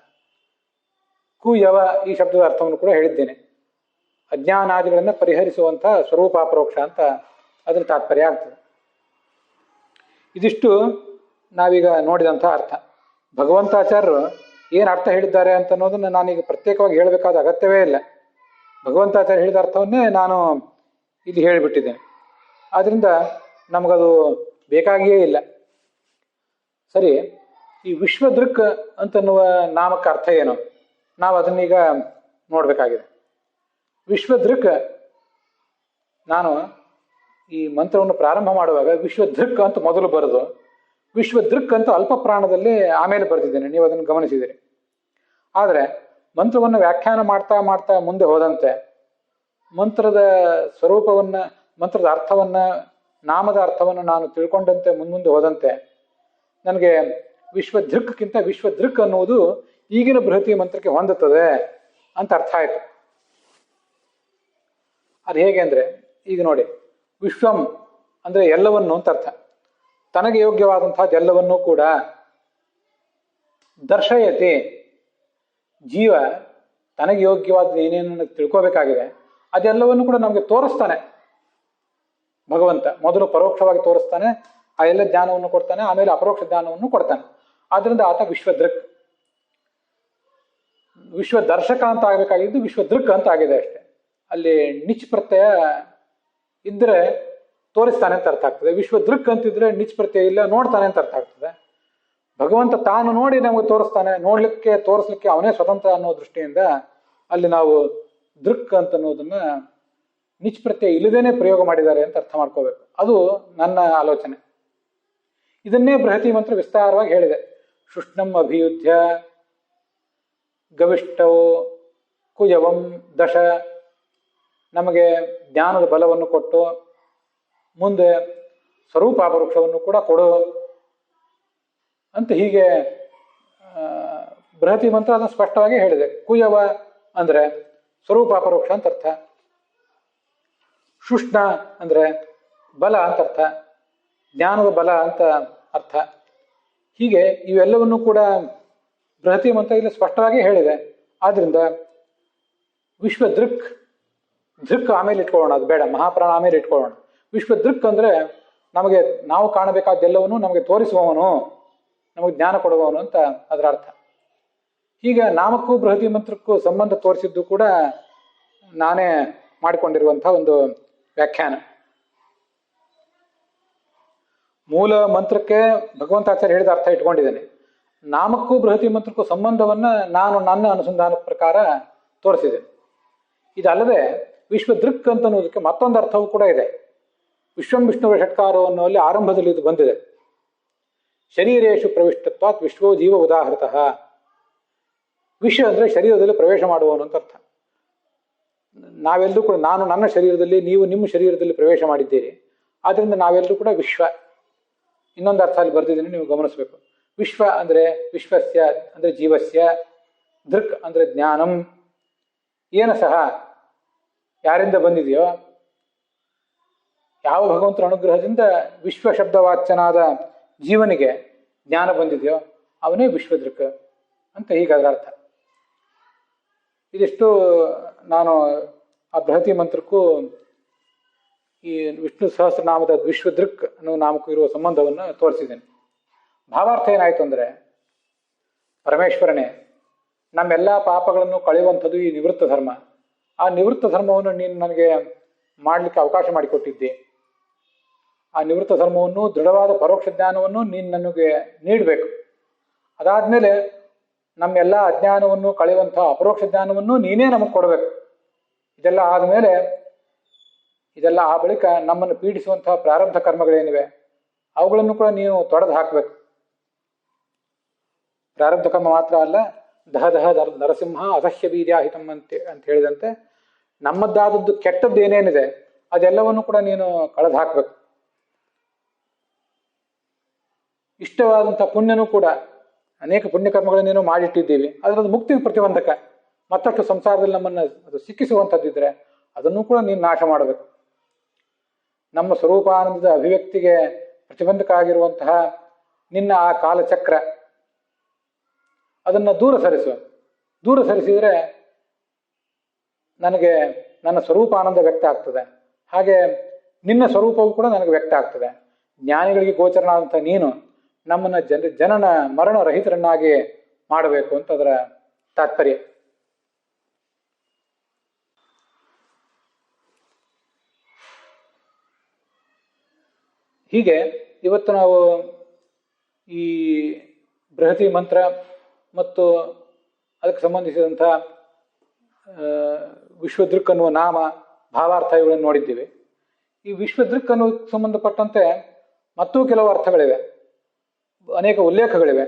ಕುಯವ ಈ ಶಬ್ದದ ಅರ್ಥವನ್ನು ಕೂಡ ಹೇಳಿದ್ದೇನೆ. ಅಜ್ಞಾನಾದಿಗಳನ್ನು ಪರಿಹರಿಸುವಂಥ ಸ್ವರೂಪಾಪರೋಕ್ಷ ಅಂತ ಅದರ ತಾತ್ಪರ್ಯ ಆಗ್ತದೆ. ಇದಿಷ್ಟು ನಾವೀಗ ನೋಡಿದಂಥ ಅರ್ಥ. ಭಗವಂತಾಚಾರ್ಯರು ಏನು ಅರ್ಥ ಹೇಳಿದ್ದಾರೆ ಅಂತ ಅನ್ನೋದನ್ನು ನಾನೀಗ ಪ್ರತ್ಯೇಕವಾಗಿ ಹೇಳಬೇಕಾದ ಅಗತ್ಯವೇ ಇಲ್ಲ. ಭಗವಂತಾಚಾರ್ಯ ಹೇಳಿದ ಅರ್ಥವನ್ನೇ ನಾನು ಇಲ್ಲಿ ಹೇಳಿಬಿಟ್ಟಿದ್ದೇನೆ. ಆದ್ದರಿಂದ ನಮಗದು ಬೇಕಾಗಿಯೇ ಇಲ್ಲ. ಸರಿ, ಈ ವಿಶ್ವದೃಕ್ ಅಂತನ್ನುವ ನಾಮಕ್ಕೆ ಅರ್ಥ ಏನು? ನಾವು ಅದನ್ನೀಗ ನೋಡಬೇಕಾಗಿದೆ. ವಿಶ್ವದೃಕ್, ನಾನು ಈ ಮಂತ್ರವನ್ನು ಪ್ರಾರಂಭ ಮಾಡುವಾಗ ವಿಶ್ವದೃಕ್ ಅಂತ ಮೊದಲು ಬರೆದು ವಿಶ್ವದೃಕ್ ಅಂತ ಅಲ್ಪ ಪ್ರಾಣದಲ್ಲಿ ಆಮೇಲೆ ಬರೆದಿದ್ದೇನೆ. ನೀವು ಅದನ್ನು ಗಮನಿಸಿದಿರಿ. ಆದರೆ ಮಂತ್ರವನ್ನು ವ್ಯಾಖ್ಯಾನ ಮಾಡ್ತಾ ಮಾಡ್ತಾ ಮುಂದೆ ಹೋದಂತೆ ಮಂತ್ರದ ಸ್ವರೂಪವನ್ನು, ಮಂತ್ರದ ಅರ್ಥವನ್ನು, ನಾಮದ ಅರ್ಥವನ್ನು ನಾನು ತಿಳ್ಕೊಂಡಂತೆ ಮುಂದೆ ಹೋದಂತೆ ನನಗೆ ವಿಶ್ವದೃಕ್ಕಿಂತ ವಿಶ್ವದೃಕ್ ಅನ್ನುವುದು ಈಗಿನ ಬೃಹತಿ ಮಂತ್ರಕ್ಕೆ ಹೊಂದುತ್ತದೆ ಅಂತ ಅರ್ಥ ಆಯಿತು. ಅದು ಹೇಗೆ ಅಂದರೆ, ಈಗ ನೋಡಿ, ವಿಶ್ವಂ ಅಂದರೆ ಎಲ್ಲವನ್ನು ಅಂತ ಅರ್ಥ. ತನಗೆ ಯೋಗ್ಯವಾದಂತಹದ್ದು ಎಲ್ಲವನ್ನೂ ಕೂಡ ದರ್ಶಯತಿ. ಜೀವ ತನಗೆ ಯೋಗ್ಯವಾದ ಏನೇನು ತಿಳ್ಕೋಬೇಕಾಗಿದೆ ಅದೆಲ್ಲವನ್ನು ಕೂಡ ನಮಗೆ ತೋರಿಸ್ತಾನೆ ಭಗವಂತ. ಮೊದಲು ಪರೋಕ್ಷವಾಗಿ ತೋರಿಸ್ತಾನೆ, ಆ ಎಲ್ಲ ಜ್ಞಾನವನ್ನು ಕೊಡ್ತಾನೆ, ಆಮೇಲೆ ಅಪರೋಕ್ಷ ಜ್ಞಾನವನ್ನು ಕೊಡ್ತಾನೆ. ಆದ್ರಿಂದ ಆತ ವಿಶ್ವದೃಕ್. ವಿಶ್ವದರ್ಶಕ ಅಂತ ಆಗಬೇಕಾಗಿದ್ದು ವಿಶ್ವದೃಕ್ ಅಂತ ಆಗಿದೆ ಅಷ್ಟೆ. ಅಲ್ಲಿ ನಿಚ್ ಪ್ರತ್ಯಯ ಇದ್ರೆ ತೋರಿಸ್ತಾನೆ ಅಂತ ಅರ್ಥ ಆಗ್ತದೆ. ವಿಶ್ವದೃಕ್ ಅಂತಿದ್ರೆ ನಿಚ್ ಪ್ರತ್ಯಯ ಇಲ್ಲ, ನೋಡ್ತಾನೆ ಅಂತ ಅರ್ಥ ಆಗ್ತದೆ. ಭಗವಂತ ತಾನು ನೋಡಿ ನಮಗೆ ತೋರಿಸ್ತಾನೆ. ನೋಡ್ಲಿಕ್ಕೆ, ತೋರಿಸ್ಲಿಕ್ಕೆ ಅವನೇ ಸ್ವತಂತ್ರ ಅನ್ನೋ ದೃಷ್ಟಿಯಿಂದ ಅಲ್ಲಿ ನಾವು ದೃಕ್ ಅಂತ ಅನ್ನೋದನ್ನ ನಿಚ್ ಪ್ರತ್ಯಯ ಇಲ್ಲದೇನೆ ಪ್ರಯೋಗ ಮಾಡಿದ್ದಾರೆ ಅಂತ ಅರ್ಥ ಮಾಡ್ಕೋಬೇಕು. ಅದು ನನ್ನ ಆಲೋಚನೆ. ಇದನ್ನೇ ಬೃಹತಿ ಮಂತ್ರ ವಿಸ್ತಾರವಾಗಿ ಹೇಳಿದೆ. ಶುಷ್ಣಂ ಅಭಿಯುಧ್ಯ ಗವಿಷ್ಟೌ ಕುಯವಂ ದಶ ನಮಗೆ ಜ್ಞಾನದ ಬಲವನ್ನು ಕೊಟ್ಟು ಮುಂದೆ ಸ್ವರೂಪಾಪರೋಕ್ಷವನ್ನು ಕೂಡ ಕೊಡು ಅಂತ ಹೀಗೆ ಬೃಹತಿ ಮಂತ್ರ ಅದನ್ನು ಸ್ಪಷ್ಟವಾಗಿ ಹೇಳಿದೆ. ಕುಯವ ಅಂದರೆ ಸ್ವರೂಪಾಪರೋಕ್ಷ ಅಂತ ಅರ್ಥ, ಶುಷ್ಣ ಅಂದರೆ ಬಲ ಅಂತ ಅರ್ಥ, ಜ್ಞಾನದ ಬಲ ಅಂತ ಅರ್ಥ. ಹೀಗೆ ಇವೆಲ್ಲವನ್ನೂ ಕೂಡ ಬೃಹತಿ ಮಂತ್ರ ಇಲ್ಲಿ ಸ್ಪಷ್ಟವಾಗಿ ಹೇಳಿದೆ. ಆದ್ದರಿಂದ ವಿಶ್ವದೃಕ್, ದೃಕ್ ಆಮೇಲೆ ಇಟ್ಕೊಳ್ಳೋಣ, ಅದು ಬೇಡ, ಮಹಾಪ್ರಾಣ ಆಮೇಲೆ ಇಟ್ಕೊಳ್ಳೋಣ. ವಿಶ್ವದೃಕ್ ಅಂದರೆ ನಮಗೆ ನಾವು ಕಾಣಬೇಕಾದ್ದೆಲ್ಲವನ್ನೂ ನಮಗೆ ತೋರಿಸುವವನು, ನಮಗೆ ಜ್ಞಾನ ಕೊಡುವವನು ಅಂತ ಅದರ ಅರ್ಥ. ಹೀಗೆ ನಾಮಕ್ಕೂ ಬೃಹತಿ ಮಂತ್ರಕ್ಕೂ ಸಂಬಂಧ ತೋರಿಸಿದ್ದು ಕೂಡ ನಾನೇ ಮಾಡಿಕೊಂಡಿರುವಂಥ ಒಂದು ವ್ಯಾಖ್ಯಾನ. ಮೂಲ ಮಂತ್ರಕ್ಕೆ ಭಗವಂತಾಚಾರ್ಯ ಹೇಳಿದ ಅರ್ಥ ಇಟ್ಕೊಂಡಿದ್ದೇನೆ. ನಾಮಕ್ಕೂ ಬೃಹತಿ ಮಂತ್ರಕ್ಕೂ ಸಂಬಂಧವನ್ನು ನಾನು ನನ್ನ ಅನುಸಂಧಾನದ ಪ್ರಕಾರ ತೋರಿಸಿದ್ದೇನೆ. ಇದಲ್ಲದೆ ವಿಶ್ವದೃಕ್ ಅಂತ ಅನ್ನೋದಕ್ಕೆ ಮತ್ತೊಂದು ಅರ್ಥವೂ ಕೂಡ ಇದೆ. ವಿಶ್ವಂ ವಿಷ್ಣುವ ಷಟ್ಕಾರೋ ಅನ್ನೋಲ್ಲಿ ಆರಂಭದಲ್ಲಿ ಇದು ಬಂದಿದೆ. ಶರೀರೇಶು ಪ್ರವಿಷ್ಟತ್ವಾತ್ ವಿಶ್ವೋ ಜೀವ ಉದಾಹೃತಃ. ವಿಶ್ವ ಅಂದರೆ ಶರೀರದಲ್ಲಿ ಪ್ರವೇಶ ಮಾಡುವವನು ಅಂತ ಅರ್ಥ. ನಾವೆಲ್ಲರೂ ಕೂಡ, ನಾನು ನನ್ನ ಶರೀರದಲ್ಲಿ, ನೀವು ನಿಮ್ಮ ಶರೀರದಲ್ಲಿ ಪ್ರವೇಶ ಮಾಡಿದ್ದೀರಿ. ಆದ್ದರಿಂದ ನಾವೆಲ್ಲರೂ ಕೂಡ ವಿಶ್ವ. ಇನ್ನೊಂದು ಅರ್ಥ ಅಲ್ಲಿ ಬರ್ತಿದ್ದೀನಿ, ನೀವು ಗಮನಿಸಬೇಕು. ವಿಶ್ವ ಅಂದರೆ ವಿಶ್ವಸ್ಯ ಅಂದರೆ ಜೀವಸ್ಯ, ದೃಕ್ ಅಂದರೆ ಜ್ಞಾನಂ. ಏನು ಸಹ ಯಾರಿಂದ ಬಂದಿದೆಯೋ, ಯಾವ ಭಗವಂತನ ಅನುಗ್ರಹದಿಂದ ವಿಶ್ವ ಶಬ್ದವಾಚ್ಯನಾದ ಜೀವನಿಗೆ ಜ್ಞಾನ ಬಂದಿದೆಯೋ ಅವನೇ ವಿಶ್ವದೃಕ್ ಅಂತ ಹೀಗಾದ್ರ ಅರ್ಥ. ಇದಿಷ್ಟು ನಾನು ಆ ಬೃಹತಿ ಮಂತ್ರಕ್ಕೂ ಈ ವಿಷ್ಣು ಸಹಸ್ರನಾಮದ ವಿಶ್ವದೃಕ್ ಅನ್ನೋ ನಾಮಕ್ಕೂ ಇರುವ ಸಂಬಂಧವನ್ನು ತೋರಿಸಿದ್ದೇನೆ. ಭಾವಾರ್ಥ ಏನಾಯಿತು ಅಂದರೆ, ಪರಮೇಶ್ವರನೇ ನಮ್ಮೆಲ್ಲ ಪಾಪಗಳನ್ನು ಕಳೆಯುವಂಥದ್ದು ಈ ನಿವೃತ್ತ ಧರ್ಮ. ಆ ನಿವೃತ್ತ ಧರ್ಮವನ್ನು ನೀನು ನನಗೆ ಮಾಡಲಿಕ್ಕೆ ಅವಕಾಶ ಮಾಡಿಕೊಟ್ಟಿದ್ದೆ. ಆ ನಿವೃತ್ತ ಧರ್ಮವನ್ನು, ದೃಢವಾದ ಪರೋಕ್ಷ ಜ್ಞಾನವನ್ನು ನೀನು ನನಗೆ ನೀಡಬೇಕು. ಅದಾದಮೇಲೆ ನಮ್ಮೆಲ್ಲ ಅಜ್ಞಾನವನ್ನು ಕಳೆಯುವಂಥ ಅಪರೋಕ್ಷ ಜ್ಞಾನವನ್ನು ನೀನೇ ನಮಗೆ ಕೊಡಬೇಕು. ಇದೆಲ್ಲ ಆದಮೇಲೆ, ಇದೆಲ್ಲ ಆ ಬಳಿಕ ನಮ್ಮನ್ನು ಪೀಡಿಸುವಂತಹ ಪ್ರಾರಬ್ಧ ಕರ್ಮಗಳೇನಿವೆ ಅವುಗಳನ್ನು ಕೂಡ ನೀನು ತೊಡೆದು ಹಾಕಬೇಕು. ಪ್ರಾರಬ್ಧ ಕರ್ಮ ಮಾತ್ರ ಅಲ್ಲ, ದಹ ದಹ ನರಸಿಂಹ ಅಸಹ್ಯ ಬೀರ್ಯಾಹಿತಂ ಅಂತ ಹೇಳಿದಂತೆ ನಮ್ಮದ್ದಾದದ್ದು ಕೆಟ್ಟದ್ದು ಏನೇನಿದೆ ಅದೆಲ್ಲವನ್ನು ಕೂಡ ನೀನು ಕಳೆದು ಹಾಕಬೇಕು. ಇಷ್ಟವಾದಂಥ ಪುಣ್ಯನೂ ಕೂಡ, ಅನೇಕ ಪುಣ್ಯಕರ್ಮಗಳನ್ನೇನೋ ಮಾಡಿಟ್ಟಿದ್ದೀವಿ, ಅದರದ್ದು ಮುಕ್ತಿ ಪ್ರತಿಬಂಧಕ, ಮತ್ತಷ್ಟು ಸಂಸಾರದಲ್ಲಿ ನಮ್ಮನ್ನು ಅದು ಸಿಕ್ಕಿಸುವಂಥದ್ದಿದ್ರೆ ಅದನ್ನು ಕೂಡ ನೀನು ನಾಶ ಮಾಡಬೇಕು. ನಮ್ಮ ಸ್ವರೂಪಾನಂದದ ಅಭಿವ್ಯಕ್ತಿಗೆ ಪ್ರತಿಬಂಧಕ ಆಗಿರುವಂತಹ ನಿನ್ನ ಆ ಕಾಲಚಕ್ರ ಅದನ್ನು ದೂರ ಸರಿಸು. ದೂರ ಸರಿಸಿದರೆ ನನಗೆ ನನ್ನ ಸ್ವರೂಪಾನಂದ ವ್ಯಕ್ತ ಆಗ್ತದೆ. ಹಾಗೆ ನಿನ್ನ ಸ್ವರೂಪವು ಕೂಡ ನನಗೆ ವ್ಯಕ್ತ ಆಗ್ತದೆ. ಜ್ಞಾನಿಗಳಿಗೆ ಗೋಚರನಾದಂಥ ನೀನು ನಮ್ಮನ್ನು ಜನನ ಮರಣ ರಹಿತರನ್ನಾಗಿ ಮಾಡಬೇಕು ಅಂತ ಅದರ ತಾತ್ಪರ್ಯ. ಹೀಗೆ ಇವತ್ತು ನಾವು ಈ ಬೃಹತಿ ಮಂತ್ರ ಮತ್ತು ಅದಕ್ಕೆ ಸಂಬಂಧಿಸಿದಂಥ ವಿಶ್ವದೃಕ್ ಅನ್ನುವ ನಾಮ, ಭಾವಾರ್ಥ ಇವುಗಳನ್ನು ನೋಡಿದ್ದೀವಿ. ಈ ವಿಶ್ವದೃಕ್ ಅನ್ನೋದಕ್ಕೆ ಸಂಬಂಧಪಟ್ಟಂತೆ ಮತ್ತೂ ಕೆಲವು ಅರ್ಥಗಳಿವೆ, ಅನೇಕ ಉಲ್ಲೇಖಗಳಿವೆ.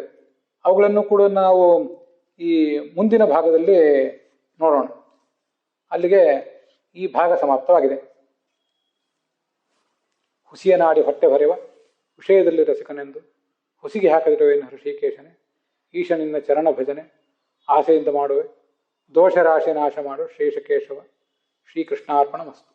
ಅವುಗಳನ್ನು ಕೂಡ ನಾವು ಈ ಮುಂದಿನ ಭಾಗದಲ್ಲಿ ನೋಡೋಣ. ಅಲ್ಲಿಗೆ ಈ ಭಾಗ ಸಮಾಪ್ತವಾಗಿದೆ. ಹುಸಿಯ ನಾಡಿ ಹೊಟ್ಟೆ ಹೊರೆವ ವಿಷಯದಲ್ಲಿ ರಸಿಕನೆಂದು ಹುಸಿಗೆ ಹಾಕದಿರುವೇನು ಹೃಷಿಕೇಶನೇ, ಈಶನಿಂದ ಚರಣ ಭಜನೆ ಆಸೆಯಿಂದ ಮಾಡುವೆ, ದೋಷ ರಾಶಿ ನಾಶ ಮಾಡು ಶ್ರೀಶಕೇಶವ. ಶ್ರೀಕೃಷ್ಣಾರ್ಪಣ ಮಸ್ತು.